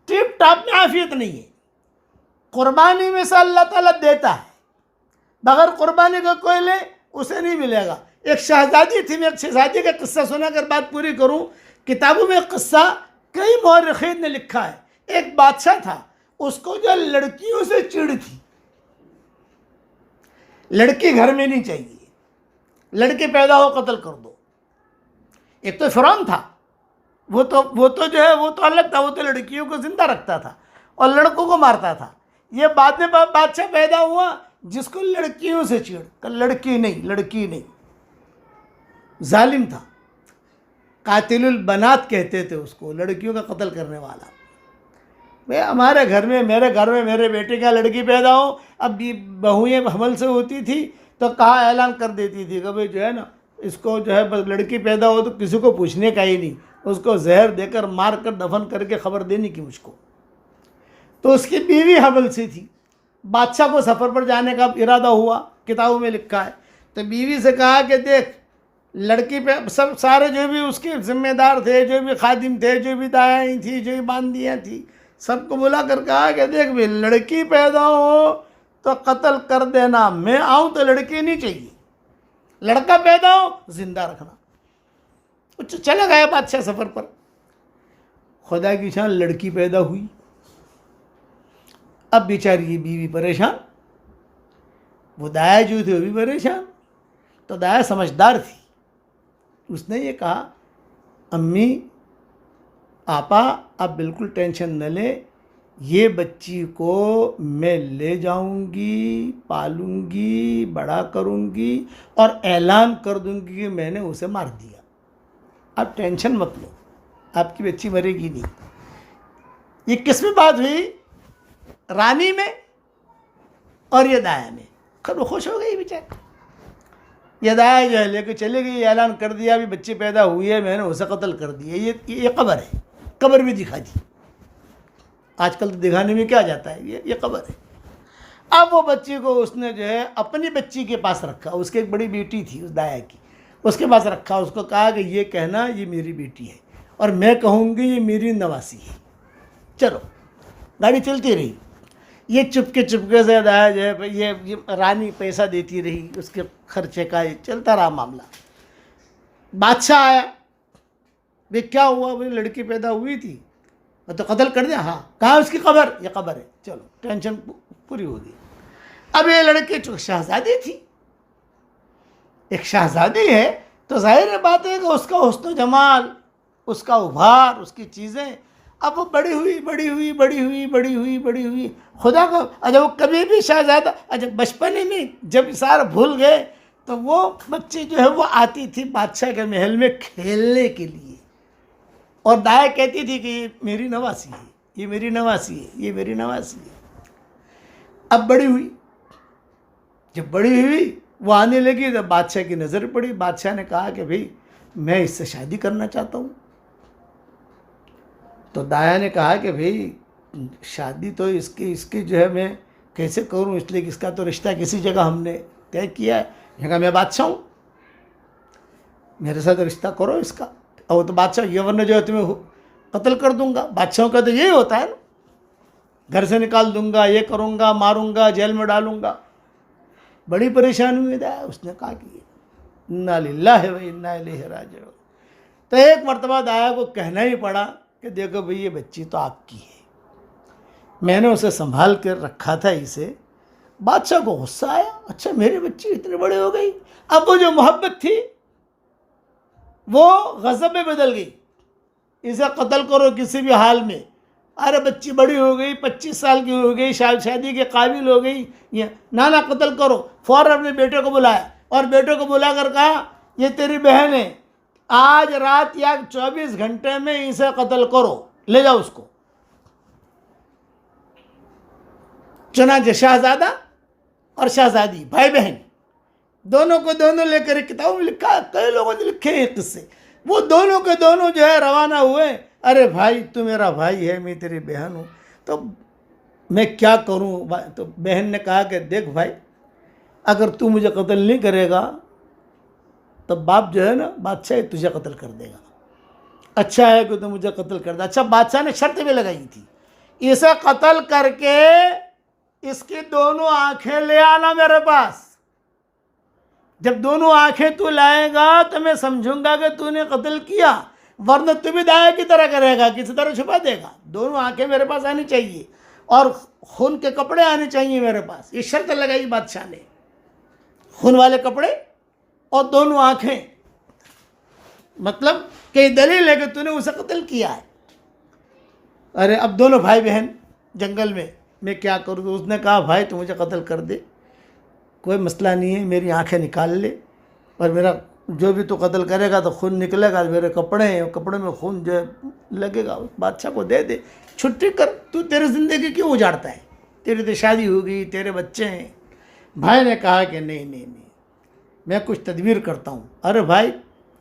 टिप टॉप में आफियत नहीं है। कुर्बानी में से अल्लाह ताला देता है, बगैर कुर्बानी का कोई ले उसे नहीं मिलेगा। एक शहजादी थी, मैं एक शहजादी का किस्सा सुनाकर बात पूरी करूं। किताबों में किस्सा कई मौरख़ीन ने लिखा है। एक बादशाह था, उसको जो लड़कियों से चिढ़ थी, लड़की घर में नहीं चाहिए, लड़के पैदा हो कत्ल कर दो। एक तो फ़िरौन था, वो तो जो है वो तो अलग था, वो तो लड़कियों को जिंदा रखता था और लड़कों को मारता था। ये बाद में बादशाह पैदा हुआ जिसको लड़कियों से चिढ़, लड़की नहीं, जालिम था, कातिलुल बनात कहते थे उसको, लड़कियों का कत्ल करने वाला। भाई हमारे घर में, मेरे घर में मेरे बेटे का लड़की पैदा हो, अब भी बहुएँ हमल से होती थी तो कहा ऐलान कर देती थी कि भाई जो है ना, इसको जो है बस लड़की पैदा हो तो किसी को पूछने का ही नहीं, उसको जहर देकर मार कर दफन करके खबर देनी की मुझको। तो उसकी बीवी हमल सी थी। बादशाह को सफ़र पर जाने का इरादा हुआ, किताबों में लिखा है। तो बीवी से कहा कि देख, लड़की पे सब सारे जो भी उसके ज़िम्मेदार थे, जो भी खादिम थे, जो भी दायाँ थी, जो भी बांदियाँ थी, सबको बुला कर कहा कि देख भाई, लड़की पैदा हो तो कत्ल कर देना, मैं आऊँ तो लड़की नहीं चाहिए, लड़का पैदा हो जिंदा रखना। चला गया बादशाह सफ़र पर। खुदा की शान लड़की पैदा हुई। अब बेचारी की बीवी परेशान, वो दाया जो थे वो भी परेशान। तो दाया समझदार थी, उसने ये कहा, अम्मी आपा आप बिल्कुल टेंशन न ले, ये बच्ची को मैं ले जाऊंगी, पालूंगी, बड़ा करूंगी और ऐलान कर दूंगी कि मैंने उसे मार दिया। आप टेंशन मत लो, आपकी बच्ची मरेगी नहीं। ये किसमें बात हुई? रानी में और ये दाया में। खैर वो खुश हो गई बेचारी। ये दाया जो है लेके चले गई, ऐलान कर दिया अभी बच्ची पैदा हुई है, मैंने उसे कत्ल कर दिया। ये कब्र है, कब्र भी दिखा दी। आजकल तो दिखाने में क्या जाता है, ये कब्र है। अब वो बच्ची को उसने जो है अपनी बच्ची के पास रखा। उसकी एक बड़ी बेटी थी उस दाया की, उसके पास रखा। उसको कहा कि ये कहना ये मेरी बेटी है और मैं कहूँगी ये मेरी नवासी है। चलो गाड़ी चलती रही। ये चुपके से दाया जो है ये रानी पैसा देती रही, उसके खर्चे का ये चलता रहा मामला। बादशाह आया, वे क्या हुआ, भाई लड़की पैदा हुई थी तो कत्ल कर दिया। हाँ, कहाँ उसकी कब्र? ये कब्र है। चलो टेंशन पूरी हो गई। अब ये लड़की जो शहजादी थी, एक शहजादी है तो जाहिर है बात है कि उसका हुस्न जमाल, उसका उभार, उसकी चीज़ें अब वो बड़ी हुई। खुदा का अच्छा वो कभी भी शहजादा, अच्छा बचपने में जब सारा भूल गए तो वो बच्ची जो है वो आती थी बादशाह के महल में खेलने के लिए और दाया कहती थी कि ये मेरी नवासी है, ये मेरी नवासी है, ये मेरी नवासी है। अब बड़ी हुई, जब बड़ी हुई वो आने लगी तो बादशाह की नज़र पड़ी। बादशाह ने कहा कि भाई मैं इससे शादी करना चाहता हूँ। तो दाया ने कहा कि भाई शादी तो इसकी जो है मैं कैसे करूँ, इसलिए कि इसका तो रिश्ता किसी जगह हमने तय किया है। मैंने कहा मैं बादशाह हूँ, मेरे साथ रिश्ता करो इसका। और वो तो बादशाह, ये वरना जो है तुम्हें कत्ल कर दूंगा। बादशाहों का तो यही होता है ना, घर से निकाल दूंगा, ये करूँगा, मारूंगा, जेल में डालूंगा। बड़ी परेशानी हुई दाया। उसने कहा कि इन्ना लिल्लाहि व इन्ना इलैहि राजिऊन। तो एक मरतबा दाया को कहना ही पड़ा कि देखो भाई ये बच्ची तो आपकी है, मैंने उसे संभाल कर रखा था इसे। बादशाह को गुस्सा आया, अच्छा मेरी बच्ची इतने बड़े हो गई। अब वो जो मोहब्बत थी वो गज़ब में बदल गई, इसे कत्ल करो किसी भी हाल में। अरे बच्ची बड़ी हो गई, 25 साल की हो गई, शादी के काबिल हो गई, ये ना कत्ल करो। फौरन अपने बेटे को बुलाया और बेटे को बुलाकर कहा ये तेरी बहन है, आज रात या 24 घंटे में इसे कत्ल करो, ले जाओ उसको। चुनांचे शहजादा और शहजादी भाई बहन दोनों को दोनों लेकर किताबों में लिखा, कई लोगों ने लिखे हैं किस्से। वो दोनों के दोनों जो है रवाना हुए। अरे भाई तू मेरा भाई है, मैं तेरी बहन हूँ, तो मैं क्या करूँ? तो बहन ने कहा कि देख भाई, अगर तू मुझे कत्ल नहीं करेगा तो बाप जो है ना बादशाह तुझे कत्ल कर देगा। अच्छा है कि तू मुझे कत्ल कर दे। अच्छा बादशाह ने शर्त भी लगाई थी, इसे कत्ल करके इसकी दोनों आंखें ले आना मेरे पास। जब दोनों आंखें तू लाएगा तो मैं समझूंगा कि तूने कत्ल किया, वरना तू भी दाया की तरह करेगा, किसी तरह छुपा देगा। दोनों आंखें मेरे पास आनी चाहिए और खून के कपड़े आने चाहिए मेरे पास। ये शर्त लगाई बादशाह ने, खून वाले कपड़े और दोनों आंखें, मतलब कि दलील है कि तूने उसे कत्ल किया है। अरे अब दोनों भाई बहन जंगल में, मैं क्या करूँ? तो उसने कहा भाई तू मुझे कत्ल कर दे, कोई मसला नहीं है, मेरी आंखें निकाल ले और मेरा जो भी तू कत्ल करेगा तो खून निकलेगा, मेरे कपड़े हैं, कपड़े में खून जो है लगेगा, बादशाह को दे दे, छुट्टी कर। तू तेरी ज़िंदगी क्यों उजाड़ता है? तेरी तो शादी हो गई, तेरे बच्चे हैं। भाई ने कहा कि नहीं, मैं कुछ तदबीर करता हूँ। अरे भाई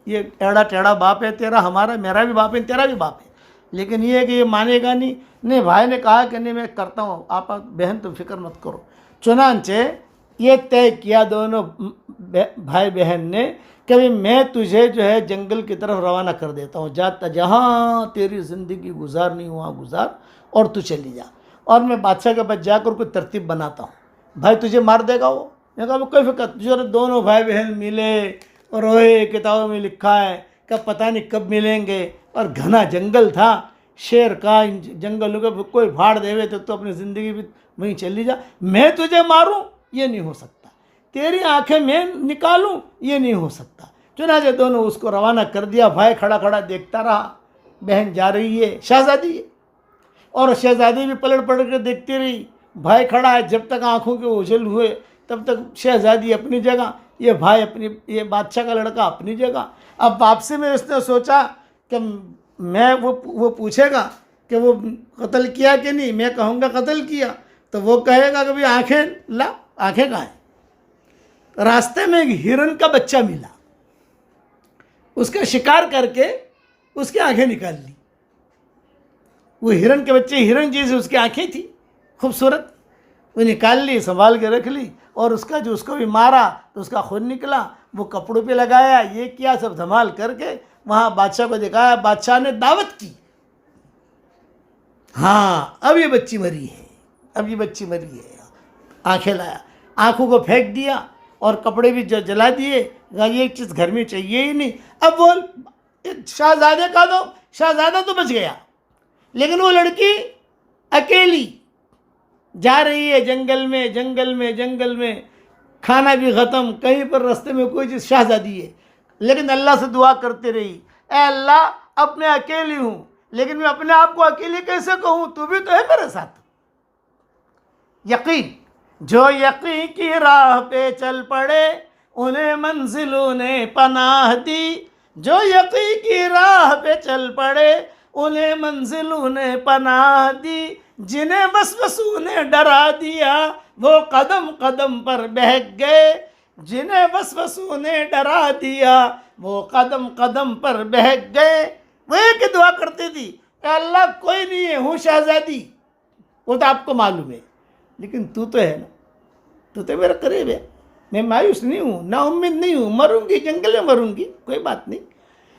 ये टेढ़ा टेढ़ा बाप है तेरा, हमारा, मेरा भी बाप है, तेरा भी बाप है, लेकिन ये है कि ये मानेगा नहीं। नहीं, भाई ने कहा कि नहीं मैं करता हूँ, आप बहन तुम फिक्र मत करो। चुनांचे ये तय किया दोनों भाई बहन ने कि भाई मैं तुझे जो है जंगल की तरफ रवाना कर देता हूँ, जाता जहाँ तेरी ज़िंदगी गुजारनी हो वहाँ गुजार और तू चली जा, और मैं बादशाह के पास जाकर कोई तरतीब बनाता हूँ। भाई तुझे मार देगा वो? मैं कहा कोई फिक्र। तुझे दोनों भाई बहन मिले और रोए, किताबों में लिखा है कब पता नहीं कब मिलेंगे। और घना जंगल था, शेर का, इन जंगलों को कोई फाड़ देवे तो अपनी ज़िंदगी भी वहीं चली जा। मैं तुझे मारूं ये नहीं हो सकता, तेरी आंखें मैं निकालूं ये नहीं हो सकता। चुनाचे दोनों उसको रवाना कर दिया। भाई खड़ा खड़ा देखता रहा, बहन जा रही है, शहजादी है, और शहजादी भी पलट पलट कर देखती रही। भाई खड़ा है, जब तक आंखों के ओझल हुए तब तक शहजादी अपनी जगह, ये भाई अपनी, ये बादशाह का लड़का अपनी जगह। अब वापसी में उसने सोचा कि मैं वो पूछेगा कि वो कत्ल किया कि नहीं, मैं कहूँगा कत्ल किया तो वो कहेगा कि भाई आँखें ला, आँखें कहाँ हैं। रास्ते में एक हिरन का बच्चा मिला, उसका शिकार करके उसकी आंखें निकाल ली। वो हिरन के बच्चे, हिरन जैसे उसकी आंखें थी खूबसूरत, वो निकाल ली, संभाल के रख ली। और उसका जो उसको भी मारा तो उसका खून निकला, वो कपड़ों पे लगाया, ये किया, सब धमाल करके वहाँ बादशाह को दिखाया। बादशाह ने दावत की, हाँ अब ये बच्ची मरी है, अब ये बच्ची मरी है। आंखें लाया, आंखों को फेंक दिया और कपड़े भी जला दिए। ये एक चीज़ घर में चाहिए ही नहीं। अब वो शहजादे का दो, शहजादा तो बच गया, लेकिन वो लड़की अकेली जा रही है जंगल में, जंगल में, जंगल में, खाना भी ख़त्म, कहीं पर रास्ते में कोई चीज़, शहजादी है। लेकिन अल्लाह से दुआ करते रही, ए अल्लाह अब मैं अकेली हूँ, लेकिन मैं अपने आप को अकेली कैसे कहूँ, तू भी तो है मेरे साथ। यकीन, जो यकीन की राह पे चल पड़े उन्हें मंजिलों ने पनाह दी। जो यकीन की राह पे चल पड़े उन्हें मंजिलों ने पनाह दी। जिन्हें वसवसों ने डरा दिया वो कदम कदम पर बहक गए। जिन्हें वसवसों ने डरा दिया वो कदम कदम पर बहक गए। वो एक दुआ करती थी, अल्लाह कोई नहीं है, हूँ शहजादी, वो तो आपको मालूम है, लेकिन तू तो है ना, तू तो मेरा करीब है, मैं मायूस नहीं हूँ, ना उम्मीद नहीं हूँ, मरूंगी जंगल में मरूंगी, कोई बात नहीं,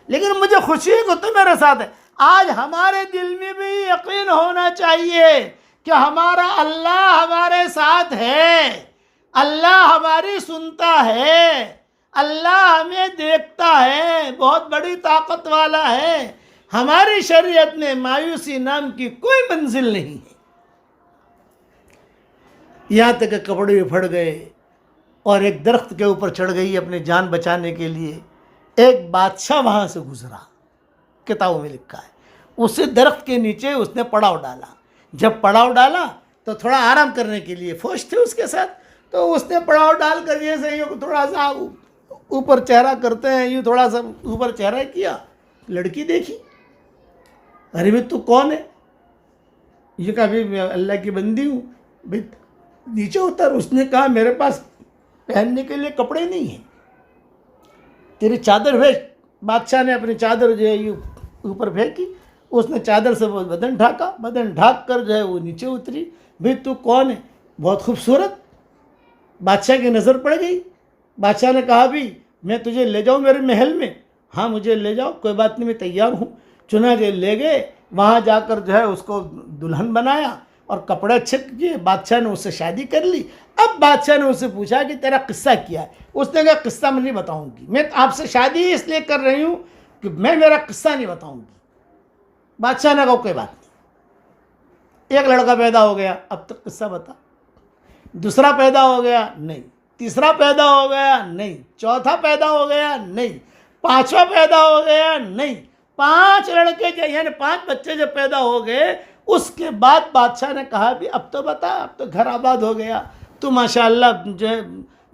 लेकिन मुझे खुशी है कि तू मेरे साथ है। आज हमारे दिल में भी यकीन होना चाहिए कि हमारा अल्लाह हमारे साथ है, अल्लाह हमारी सुनता है, अल्लाह हमें देखता है, बहुत बड़ी ताकत वाला है। हमारी शरीयत में मायूसी नाम की कोई मंजिल नहीं है। यहाँ तक कपड़े भी फट गए और एक दरख्त के ऊपर चढ़ गई अपनी जान बचाने के लिए। एक बादशाह वहाँ से गुजरा, किताबों में लिखा है, उसी दरख्त के नीचे उसने पड़ाव डाला। जब पड़ाव डाला तो थोड़ा आराम करने के लिए फौज थे उसके साथ, तो उसने पड़ाव डाल कर जैसे यूँ थोड़ा सा ऊपर चेहरा करते हैं, यूँ थोड़ा सा ऊपर चेहरा किया, लड़की देखी, अरे भाई तू कौन है? ये कहा भाई मैं अल्लाह की बंदी हूँ, भाई नीचे उतर। उसने कहा मेरे पास पहनने के लिए कपड़े नहीं हैं, तेरी चादर भेज। बादशाह ने अपनी चादर जो है ये ऊपर फेंकी, उसने चादर से वो बदन ढाका, बदन ढाक कर जो है वो नीचे उतरी। भाई तू कौन है? बहुत खूबसूरत। बादशाह की नज़र पड़ गई। बादशाह ने कहा भी मैं तुझे ले जाऊँ मेरे महल में? हाँ मुझे ले जाओ, कोई बात नहीं, मैं तैयार हूँ। चुनाचे ले गए, वहाँ जाकर जो है उसको दुल्हन बनाया और कपड़े अच्छे किए। बादशाह ने उससे शादी कर ली। अब बादशाह ने उससे पूछा कि तेरा किस्सा क्या है? उसने कहा किस्सा मैं नहीं बताऊंगी, मैं आपसे शादी इसलिए कर रही हूँ कि मैं मेरा किस्सा नहीं बताऊंगी। बादशाह ने कहा कोई बात नहीं। एक लड़का पैदा हो गया, अब तक किस्सा बता। दूसरा पैदा हो गया, नहीं। तीसरा पैदा हो गया, नहीं। चौथा पैदा हो गया, नहीं। पांचवा पैदा हो गया, नहीं। 5 लड़के यानी 5 बच्चे जब पैदा हो गए, उसके बाद बादशाह ने कहा भी अब तो बता, अब तो घर आबाद हो गया, तो माशाअल्लाह जो है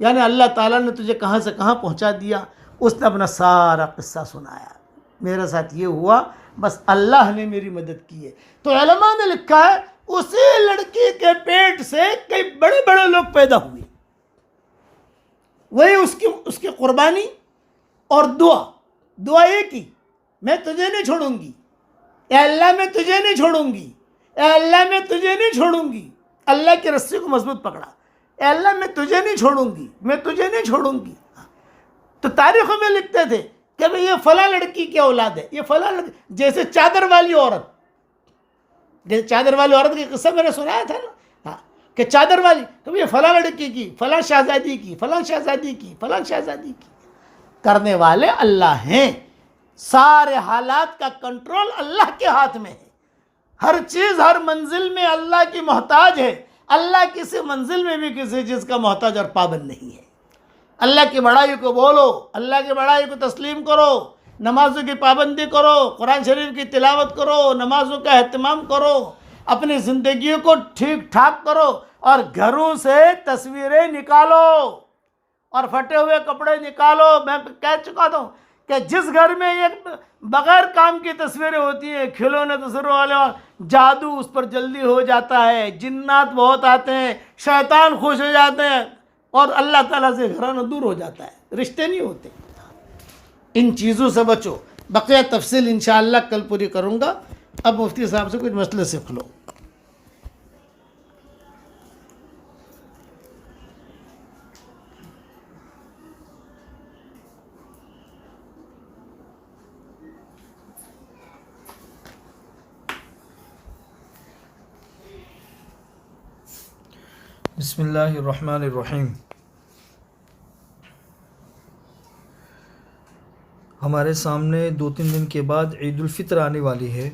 यानी अल्लाह ताला ने तुझे कहाँ से कहाँ पहुँचा दिया। उसने अपना सारा किस्सा सुनाया, मेरे साथ ये हुआ, बस अल्लाह ने मेरी मदद की है। तो उलमा ने लिखा है उसी लड़की के पेट से कई बड़े बड़े लोग पैदा हुए। वही उसकी कुर्बानी और दुआ एक ही, मैं तुझे नहीं छोड़ूंगी, ए अल्लाह मैं तुझे नहीं छोड़ूंगी, ए अल्लाह मैं तुझे नहीं छोड़ूंगी। अल्लाह की रस्सी को मजबूत पकड़ा, ए अल्लाह मैं तुझे नहीं छोड़ूंगी, मैं तुझे नहीं छोड़ूंगी। तो तारीखों में लिखते थे कि भाई ये फला लड़की की औलाद है, ये फला लड़की, जैसे चादर वाली औरत, जैसे चादर वाली औरत का किस्सा मैंने सुनाया था ना, हाँ, कि चादर वाली कभी ये फला लड़की की, फला शहजादी की, फला शहजादी की, फला शहजादी की। करने वाले अल्लाह हैं, सारे हालात का कंट्रोल अल्लाह के हाथ में है। हर चीज़ हर मंजिल में अल्लाह की मोहताज है। अल्लाह किसी मंजिल में भी किसी चीज़ का मोहताज और पाबंद नहीं है। अल्लाह की बड़ाई को बोलो, अल्लाह की बड़ाई को तस्लीम करो, नमाजों की पाबंदी करो, कुरान शरीफ की तिलावत करो, नमाजों का एहतमाम करो, अपनी ज़िंदगी को ठीक ठाक करो और घरों से तस्वीरें निकालो और फटे हुए कपड़े निकालो। मैं कह चुका था कि जिस घर में ये बग़ैर काम की तस्वीरें होती हैं, खिलौने तस्वीरों वाले, और जादू उस पर जल्दी हो जाता है, जिन्नात बहुत आते हैं, शैतान खुश हो जाते हैं और अल्लाह ताला से घराना दूर हो जाता है, रिश्ते नहीं होते। इन चीज़ों से बचो। बक़िया तफसील इंशाअल्लाह कल पूरी करूँगा। अब मुफ्ती साहब से कुछ मसले सीख लो। बिस्मिल्लाहिर्रहमानिर्रहीम। हमारे सामने 2-3 दिन के बाद ईद उल फ़ित्र आने वाली है,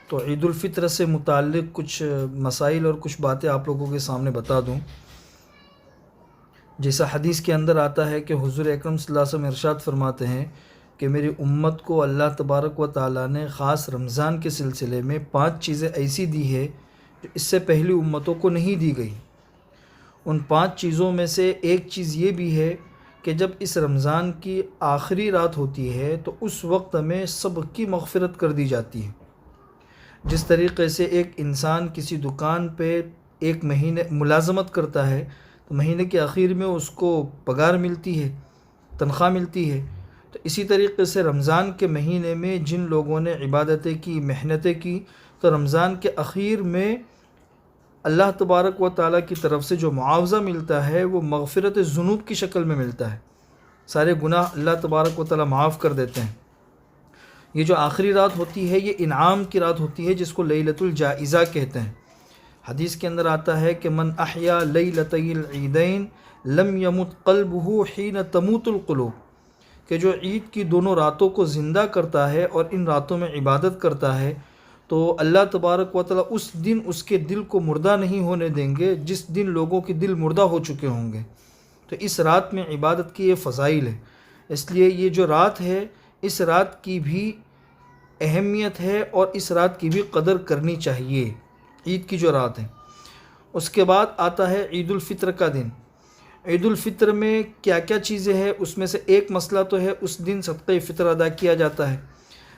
तो ईद उल फ़ित्र से मुताल्लिक़ कुछ मसाइल और कुछ बातें आप लोगों के सामने बता दूं। जैसा हदीस के अंदर आता है कि हुज़ूर अकरम सल्लल्लाहु अलैहि वसल्लम इरशाद फरमाते हैं कि मेरी उम्मत को अल्लाह तबारक व तआला ने ख़ास रमज़ान के सिलसिले में 5 चीज़ें ऐसी दी है जो इससे पहली उम्मतों को नहीं दी गई। उन 5 चीज़ों में से एक चीज़ ये भी है कि जब इस रमज़ान की आखिरी रात होती है तो उस वक्त में सबकी मग़फ़िरत कर दी जाती है। जिस तरीक़े से एक इंसान किसी दुकान पे एक महीने मुलाज़मत करता है तो महीने के आखिर में उसको पगार मिलती है, तनख्वाह मिलती है, तो इसी तरीक़े से रमज़ान के महीने में जिन लोगों ने इबादतें की, मेहनतें की, तो रमज़ान के आखिर में अल्लाह तबारक व तआला की तरफ से जो मुआवज़ा मिलता है वो मग़फ़िरत ज़ुनूब की शक्ल में मिलता है। सारे गुनाह अल्लाह तबारक व तआला माफ़ कर देते हैं। ये जो आखिरी रात होती है ये इनाम की रात होती है, जिसको लैलतुल जाइज़ा कहते हैं। हदीस के अंदर आता है कि मन अहया लैलतैल ईदैन लम यमुत क़ल्बुहु हीन तमूतुल क़ुलूब, कि जो ईद की दोनों रातों को ज़िंदा करता है और इन रातों में इबादत करता है तो अल्लाह तबारक व तआला उस दिन उसके दिल को मुर्दा नहीं होने देंगे जिस दिन लोगों के दिल मुर्दा हो चुके होंगे। तो इस रात में इबादत की ये फ़ज़ाइल है, इसलिए ये जो रात है इस रात की भी अहमियत है और इस रात की भी कदर करनी चाहिए, ईद की जो रात है। उसके बाद आता है ईद उल फ़ित्र का दिन। ईद उल फ़ित्र में क्या क्या चीज़ें हैं, उसमें से एक मसला तो है उस दिन सदक़े फ़ित्र अदा किया जाता है।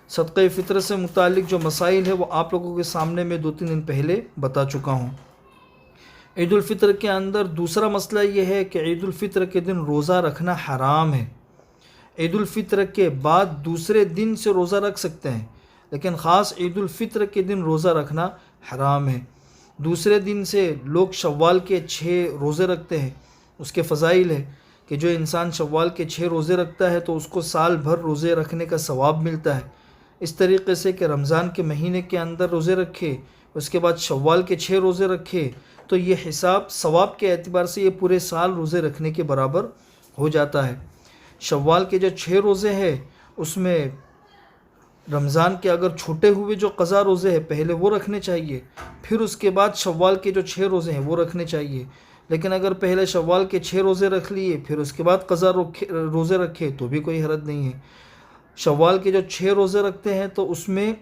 सदक़े फ़ित्र से मुतालिक जो मसाइल है वो आप लोगों के सामने मैं 2-3 दिन पहले बता चुका हूँ। ईद उल फ़ित्र के अंदर दूसरा मसला ये है कि ईद उल फ़ित्र के दिन रोज़ा रखना हराम है। ईद उल फ़ित्र के बाद दूसरे दिन से रोज़ा रख सकते हैं, लेकिन ख़ास ईद उल फ़ित्र के दिन रोज़ा रखना हराम है। दूसरे दिन से लोग शव्वाल के 6 रोज़े रखते हैं। उसके फ़ज़ाइल है कि जो इंसान शव्वाल के 6 रोज़े रखता है तो उसको साल भर रोज़े रखने का सवाब मिलता है। इस तरीक़े से कि रमज़ान के महीने के अंदर रोज़े रखे, उसके बाद शव्वाल के 6 रोज़े रखे, तो ये हिसाब सवाब के एतबार से ये पूरे साल रोज़े रखने के बराबर हो जाता है। शव्वाल के जो 6 रोज़े हैं उसमें रमज़ान के अगर छूटे हुए जो क़ज़ा रोज़े हैं पहले वो रखने चाहिए, फिर उसके बाद शव्वाल के जो 6 रोज़े हैं वो रखने चाहिए। लेकिन अगर पहले शव्वाल के 6 रोज़े रख लिए फिर उसके बाद क़ज़ा रोज़े रखे तो भी कोई हरज नहीं है। शव्वाल के जो 6 रोज़े रखते हैं तो उसमें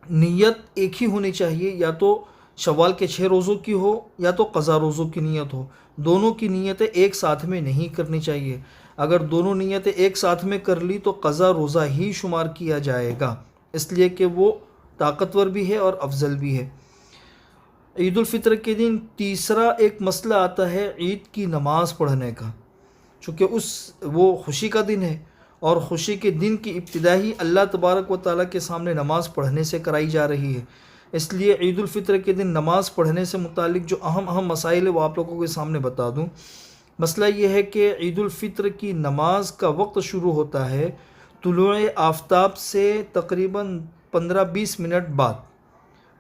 नीयत एक ही होनी चाहिए, या तो शव्वाल के 6 रोज़ों की हो या तो क़ज़ा रोज़ों की नीयत हो। दोनों की नीयतें एक साथ में नहीं करनी चाहिए। अगर दोनों नीयतें एक साथ में कर ली तो क़ज़ा रोज़ा ही शुमार किया जाएगा, इसलिए कि वो ताकतवर भी है और अफजल भी है। ईद उल फ़ित्र के दिन तीसरा एक मसला आता है ईद की नमाज़ पढ़ने का। चूँकि वो खुशी का दिन है और ख़ुशी के दिन की इब्तिदा ही अल्लाह तबारक व तआला के सामने नमाज़ पढ़ने से कराई जा रही है, इसलिए ईद उल फ़ित्र के दिन नमाज़ पढ़ने से मुतालिक जो अहम मसाइल है वो आप लोगों के सामने बता दूँ। मसला ये है कि ईद उल फ़ित्र की नमाज का वक्त शुरू होता है तुलूए आफ्ताब से तकरीबन 15-20 मिनट बाद।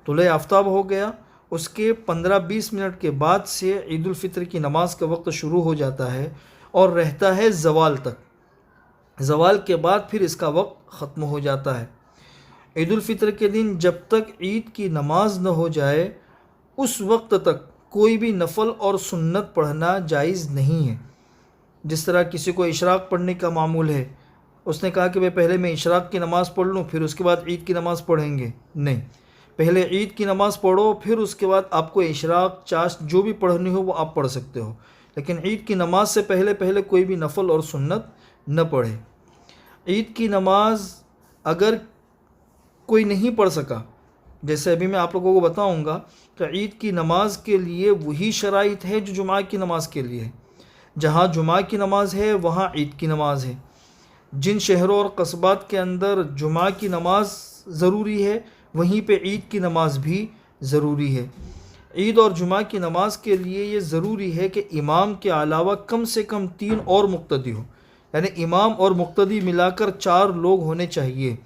तुलूए आफ्ताब हो गया, उसके 15-20 मिनट के बाद से ईद उल फ़ित्र की नमाज़ का वक्त शुरू हो जाता है और रहता है ज़वाल तक। ज़वाल के बाद फिर इसका वक्त ख़त्म हो जाता है। ईद उल फ़ितर के दिन जब तक ईद की नमाज न हो जाए उस वक्त तक कोई भी नफल और सुन्नत पढ़ना जायज़ नहीं है। जिस तरह किसी को इशराक पढ़ने का मामूल है, उसने कहा कि भाई पहले मैं इशराक की नमाज़ पढ़ लूँ फिर उसके बाद ईद की नमाज़ पढ़ेंगे। नहीं, पहले ईद की नमाज़ पढ़ो फिर उसके बाद आपको इशराक चाश जो भी पढ़नी हो वो आप पढ़ सकते हो, लेकिन ईद की नमाज़ से पहले पहले कोई भी नफल और सुन्नत न पढ़े। ईद की नमाज़ अगर कोई नहीं पढ़ सका, जैसे अभी मैं आप लोगों को बताऊंगा कि ईद की नमाज़ के लिए वही शराइत है जो जुमा की नमाज़ के लिए है। जहाँ जुमा की नमाज़ है वहाँ ईद की नमाज़ है। जिन शहरों और कस्बात के अंदर जुमा की नमाज़ ज़रूरी है वहीं पे ईद की नमाज़ भी ज़रूरी है। ईद और जुमा की नमाज़ के लिए ये ज़रूरी है कि इमाम के अलावा कम से कम 3 और मुक्तदी हो, यानी इमाम और मुक्तदी मिलाकर 4 लोग होने चाहिए।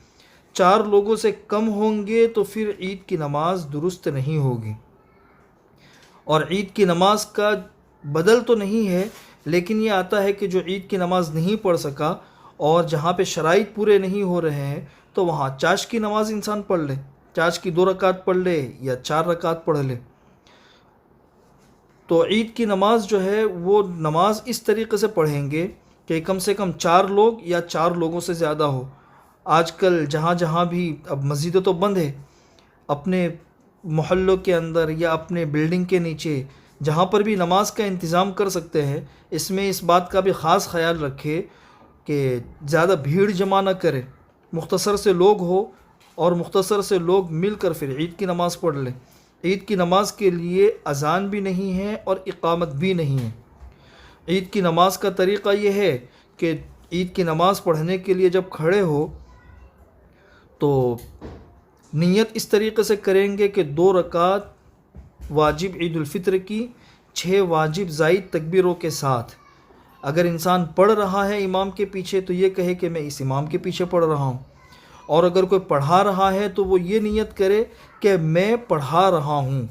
4 लोगों से कम होंगे तो फिर ईद की नमाज़ दुरुस्त नहीं होगी। और ईद की नमाज़ का बदल तो नहीं है, लेकिन ये आता है कि जो ईद की नमाज़ नहीं पढ़ सका और जहाँ पे शराइत पूरे नहीं हो रहे हैं तो वहाँ चाश की नमाज़ इंसान पढ़ ले, चाश की 2 रकात पढ़ ले या 4 रकात पढ़ ले। तो ईद की नमाज़ जो है वो नमाज इस तरीके से पढ़ेंगे कि कम से कम 4 लोग या 4 लोगों से ज़्यादा हो। आजकल जहाँ जहाँ भी अब मस्जिदें तो बंद है, अपने मोहल्लों के अंदर या अपने बिल्डिंग के नीचे जहाँ पर भी नमाज का इंतज़ाम कर सकते हैं, इसमें इस बात का भी ख़ास ख्याल रखें कि ज़्यादा भीड़ जमा ना करें, मुख्तसर से लोग हो और मुख्तसर से लोग मिलकर फिर ईद की नमाज़ पढ़ लें। ईद की नमाज़ के लिए अज़ान भी नहीं है और इक़ामत भी नहीं है। ईद की नमाज़ का तरीक़ा ये है कि ईद की नमाज़ पढ़ने के लिए जब खड़े हो तो नियत इस तरीक़े से करेंगे कि 2 रकात वाजिब ईद उल फ़ितर की 6 वाजिब ज़ायद तकबीरों के साथ। अगर इंसान पढ़ रहा है इमाम के पीछे तो ये कहे कि मैं इस इमाम के पीछे पढ़ रहा हूँ, और अगर कोई पढ़ा रहा है तो वो ये नियत करे कि मैं पढ़ा रहा हूँ।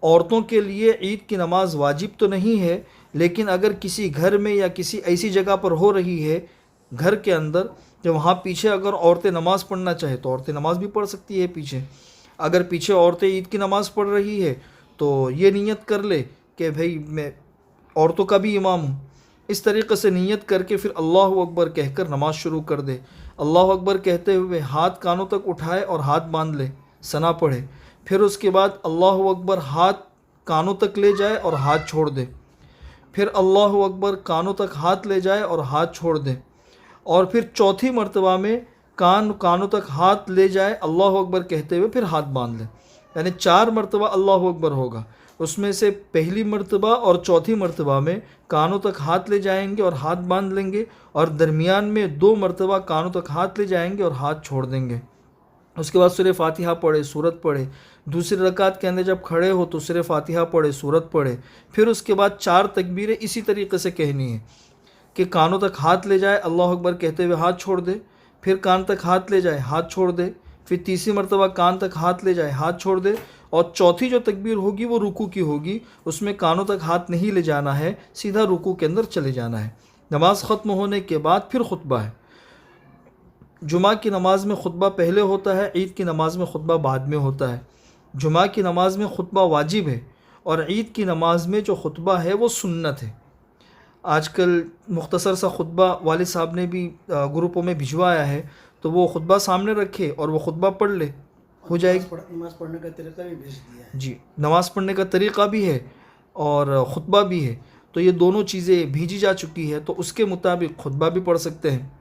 औरतों के लिए ईद की नमाज़ वाजिब तो नहीं है, लेकिन अगर किसी घर में या किसी ऐसी जगह पर हो रही है घर के अंदर जो वहाँ पीछे अगर औरतें नमाज़ पढ़ना चाहे तो औरतें नमाज़ भी पढ़ सकती है पीछे। अगर पीछे औरतें ईद की नमाज़ पढ़ रही है तो ये नियत कर ले कि भाई मैं औरतों का भी इमाम हूँ। इस तरीक़े से नियत करके फिर अल्लाह अकबर कहकर नमाज़ शुरू कर दे। अल्लाह अकबर कहते हुए हाथ कानों तक उठाए और हाथ बांध ले, सना पढ़े। फिर उसके बाद अल्लाह अकबर हाथ कानों तक ले जाए और हाथ छोड़ दे। फिर अल्लाह अकबर कानों तक हाथ ले जाए और हाथ छोड़ दे। और फिर चौथी मर्तबा में कानों तक हाथ ले जाए अल्लाह अकबर कहते हुए फिर हाथ बांध ले, यानी 4 मर्तबा अल्लाह अकबर होगा। उसमें से पहली मर्तबा और चौथी मर्तबा में कानों तक हाथ ले जाएंगे और हाथ बांध लेंगे, और दरमियान में 2 मर्तबा कानों तक हाथ ले जाएंगे और हाथ छोड़ देंगे। उसके बाद सूरह फातिहा पढ़े, सूरत पढ़े। दूसरी रकात के अंदर जब खड़े हो तो सूरह फातिहा पढ़े, सूरत पढ़े। फिर उसके बाद 4 तकबीरें इसी तरीके से कहनी है कि कानों तक हाथ ले जाए अल्लाह अकबर कहते हुए हाथ छोड़ दे, फिर कान तक हाथ ले जाए हाथ छोड़ दे, फिर तीसरी मर्तबा कान तक हाथ ले जाए हाथ छोड़ दे, और चौथी जो तकबीर होगी वो रुकू की होगी। उसमें कानों तक हाथ नहीं ले जाना है, सीधा रुकू के अंदर चले जाना है। नमाज़ ख़त्म होने के बाद फिर खुतबा है। जुमा की नमाज़ में खुतबा पहले होता है, ईद की नमाज़ में खुतबा बाद में होता है। जुमा की नमाज़ में खुतबा वाजिब है और ईद की नमाज़ में जो खुतबा है वो सुन्नत है। आजकल मुख्तसर सा खुतबा वालिद साहब ने भी ग्रुपों में भिजवाया है, तो वो खुतबा सामने रखे और वो खुतबा पढ़ ले, हो जाएगी। नमाज़ पढ़ने का तरीका भी भेज दिया है जी, नमाज़ पढ़ने का तरीक़ा भी है और ख़ुतबा भी है, तो ये दोनों चीज़ें भेजी जा चुकी है, तो उसके मुताबिक खुतबा भी पढ़ सकते हैं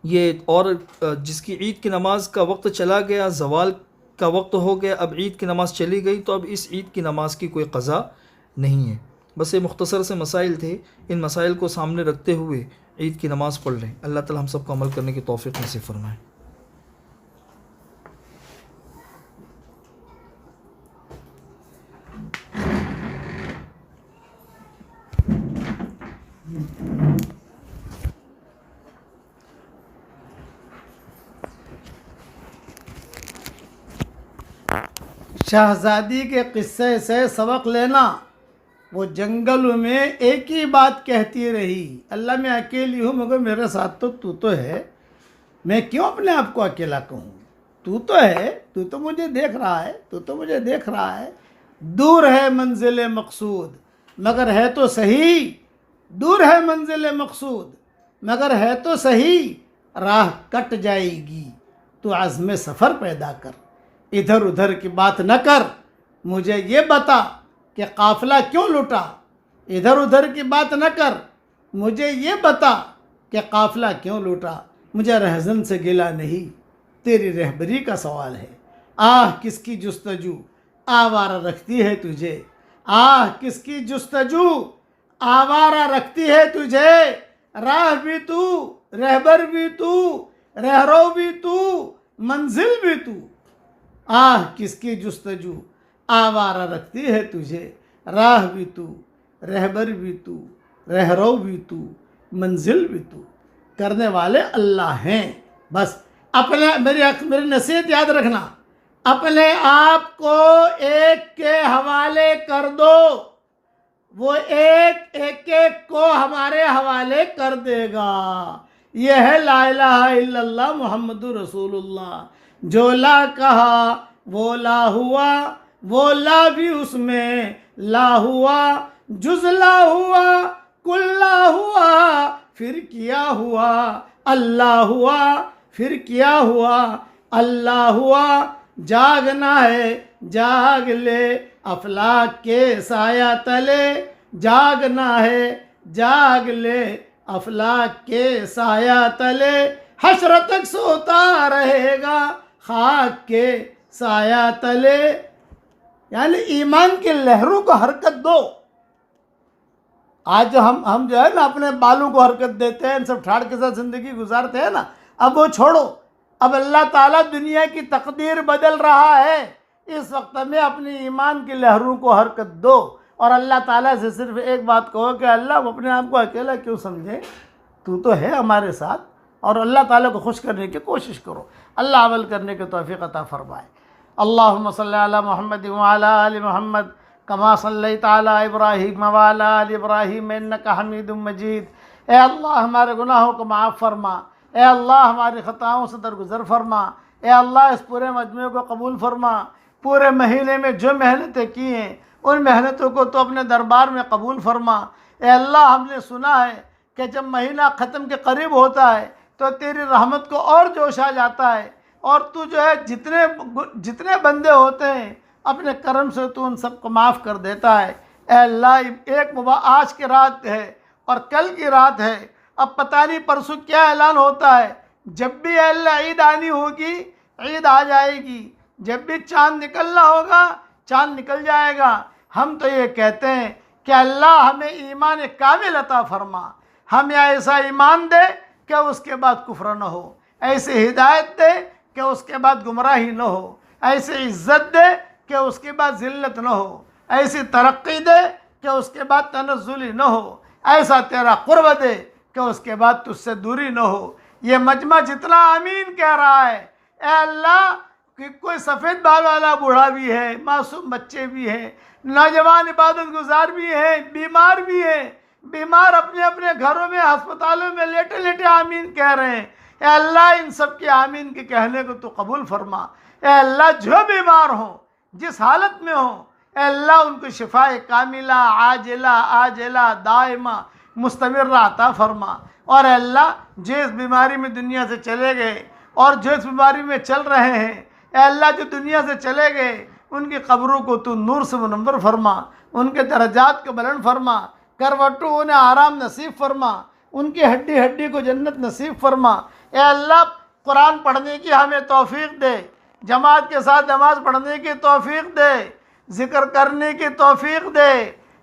ये। और जिसकी ईद की नमाज़ का वक्त चला गया, ज़वाल का वक्त हो गया, अब ईद की नमाज़ चली गई, तो अब इस ईद की नमाज़ की कोई क़ज़ा नहीं है। बस ये मुख्तसर से मसाइल थे, इन मसाइल को सामने रखते हुए ईद की नमाज़ पढ़ लें। अल्लाह ताला हम सबको अमल करने की तौफ़ीक़ नसीब फरमाए। शहज़ादी के क़िस्से से सबक लेना वो जंगल में एक ही बात कहती रही, अल्लाह मैं अकेली हूँ मगर मेरे साथ तो तू तो है, मैं क्यों अपने आप को अकेला कहूँ, तू तो है, तू तो मुझे देख रहा है, तू तो मुझे देख रहा है। दूर है मंजिल मकसूद मगर है तो सही, दूर है मंजिल मकसूद मगर है तो सही, राह कट जाएगी तो आज़्म सफ़र पैदा कर, इधर उधर की बात न कर, मुझे ये बता कि काफ़िला क्यों लुटा, इधर उधर की बात न कर, मुझे ये बता कि काफ़िला क्यों लुटा, मुझे रहज़न से गिला नहीं, तेरी रहबरी का सवाल है। आह किसकी जुस्तजू आवारा रखती है तुझे, आह किसकी जुस्तजू आवारा रखती है तुझे, राह भी तू, रहबर भी तू, रहरो भी तू, मंजिल भी तू। आह किसकी जुस्तजू आवारा रखती है तुझे, राह भी तू, रहबर भी तू, रहरो भी तू, मंजिल भी तू। करने वाले अल्लाह हैं। बस अपने मेरी नसीहत याद रखना, अपने आप को एक के हवाले कर दो, वो एक एक को हमारे हवाले कर देगा। यह है ला इलाहा इल्लल्लाह मुहम्मदुर रसूलुल्लाह। जो ला कहा वो ला हुआ, वो ला भी उसमें ला हुआ, जुज़ला हुआ, कुल्ला हुआ, फिर किया हुआ, अल्लाह हुआ, फिर किया हुआ, अल्लाह हुआ। जागना है जाग ले अफलाक के साया तले, जागना है जाग ले अफलाक के साया तले, हश्र तक सोता रहेगा खाक के साया तले। यानी ईमान की लहरों को हरकत दो। आज हम जो है ना अपने बालों को हरकत देते हैं, इन सब ठाड़ के साथ ज़िंदगी गुजारते हैं ना, अब वो छोड़ो। अब अल्लाह ताला दुनिया की तकदीर बदल रहा है, इस वक्त में अपनी ईमान की लहरों को हरकत दो और अल्लाह ताला से सिर्फ एक बात कहो कि अल्लाह हम अपने आप को अकेला क्यों समझें, तू तो है हमारे साथ, और अल्लाह ताला को खुश करने की कोशिश करो। अल्लाह अमल करने की तौफीक अता फरमाए। अल्लाहुम्मा सल्ली अला मुहम्मद व अला आलि मुहम्मद कमा सल्लैता अला इब्राहीम व अला आलि इब्राहीम इन्नका हमीदुम मजीद। ए अल्लाह हमारे गुनाहों को माफ़ फरमा, ए अल्लाह हमारी ख़ताओं से दरगुज़र फरमा, ए अल्लाह इस पूरे मजमे को कबूल फरमा। पूरे महीने में जो मेहनतें की हैं उन मेहनतों को तो अपने दरबार में कबूल फरमा। ए अल्लाह हमने सुना है कि जब महीना ख़त्म के करीब होता है तो तेरी रहमत को और जोश आ जाता है, और तू जो है जितने बंदे होते हैं अपने करम से तू उन सबको माफ़ कर देता है। ए अल्लाह आज की रात है और कल की रात है, अब पता नहीं परसों क्या ऐलान होता है। जब भी अल्लाह ईद आनी होगी ईद आ जाएगी, जब भी चाँद निकलना होगा चाँद निकल जाएगा। हम तो ये कहते हैं कि अल्लाह हमें ईमान कामिल अता फरमा, हमें ऐसा ईमान दे कि उसके बाद कुफ्र न हो, ऐसी हिदायत दे कि उसके बाद गुमराही न हो, ऐसी इज़्ज़त दे कि उसके बाद ज़िल्लत न हो, ऐसी तरक्की दे कि उसके बाद तनज़्ज़ुली न हो, ऐसा तेरा क़ुर्ब दे कि उसके बाद तुझसे दूरी न हो। ये मजमा जितना आमीन कह रहा है, ए अल्लाह कि कोई सफ़ेद बाल वाला बूढ़ा भी है, मासूम बच्चे भी हैं, नौजवान इबादत गुजार भी हैं, बीमार भी हैं, बीमार अपने अपने घरों में अस्पतालों में लेटे लेटे आमीन कह रहे हैं। ए अल्लाह इन सब के आमीन के कहने को तो कबूल फरमा। ए अल्लाह जो बीमार हों जिस हालत में हों, ए अल्लाह उनको शिफाए कामिला आजिला आजिला दाइमा मुस्तमिर्रा अता फरमा। और अल्लाह जिस बीमारी में दुनिया से चले गए और जिस बीमारी में चल रहे हैं, ए अल्लाह जो दुनिया से चले गए उनकी कब्रों को तू नूर से मुनव्वर फरमा, उनके दर्जात को बुलंद फरमा, करवटों उन्हें आराम नसीब फरमा, उनकी हड्डी हड्डी को जन्नत नसीब फरमा। ए अल्लाह कुरान पढ़ने की हमें तौफीक दे, जमात के साथ नमाज पढ़ने की तौफीक दे, ज़िक्र करने की तौफीक दे।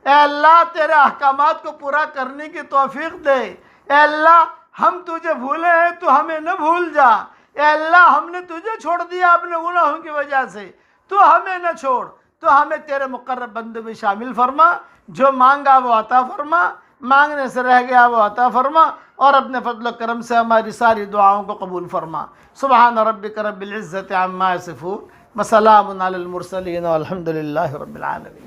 ए अल्लाह तेरे अहकामात को पूरा करने की तौफीक दे। ए अल्लाह हम तुझे भूले हैं तो हमें न भूल जा। ए अल्लाह हमने तुझे छोड़ दिया अपने गुनाहों की वजह से, तो हमें न छोड़, तो हमें तेरे मुकर्रब बंदे में शामिल फरमा। जो मांगा वो अता फरमा, मांगने से रह गया वो अता फरमा, और अपने फजल करम से हमारी सारी दुआओं को कबूल फरमा। सुबहान रब्बिक रब्बिल इज़्ज़ति अम्मा यसिफून व सलामुन अलल मुरसलीन वल्हम्दुलिल्लाहि रब्बिल आलमीन।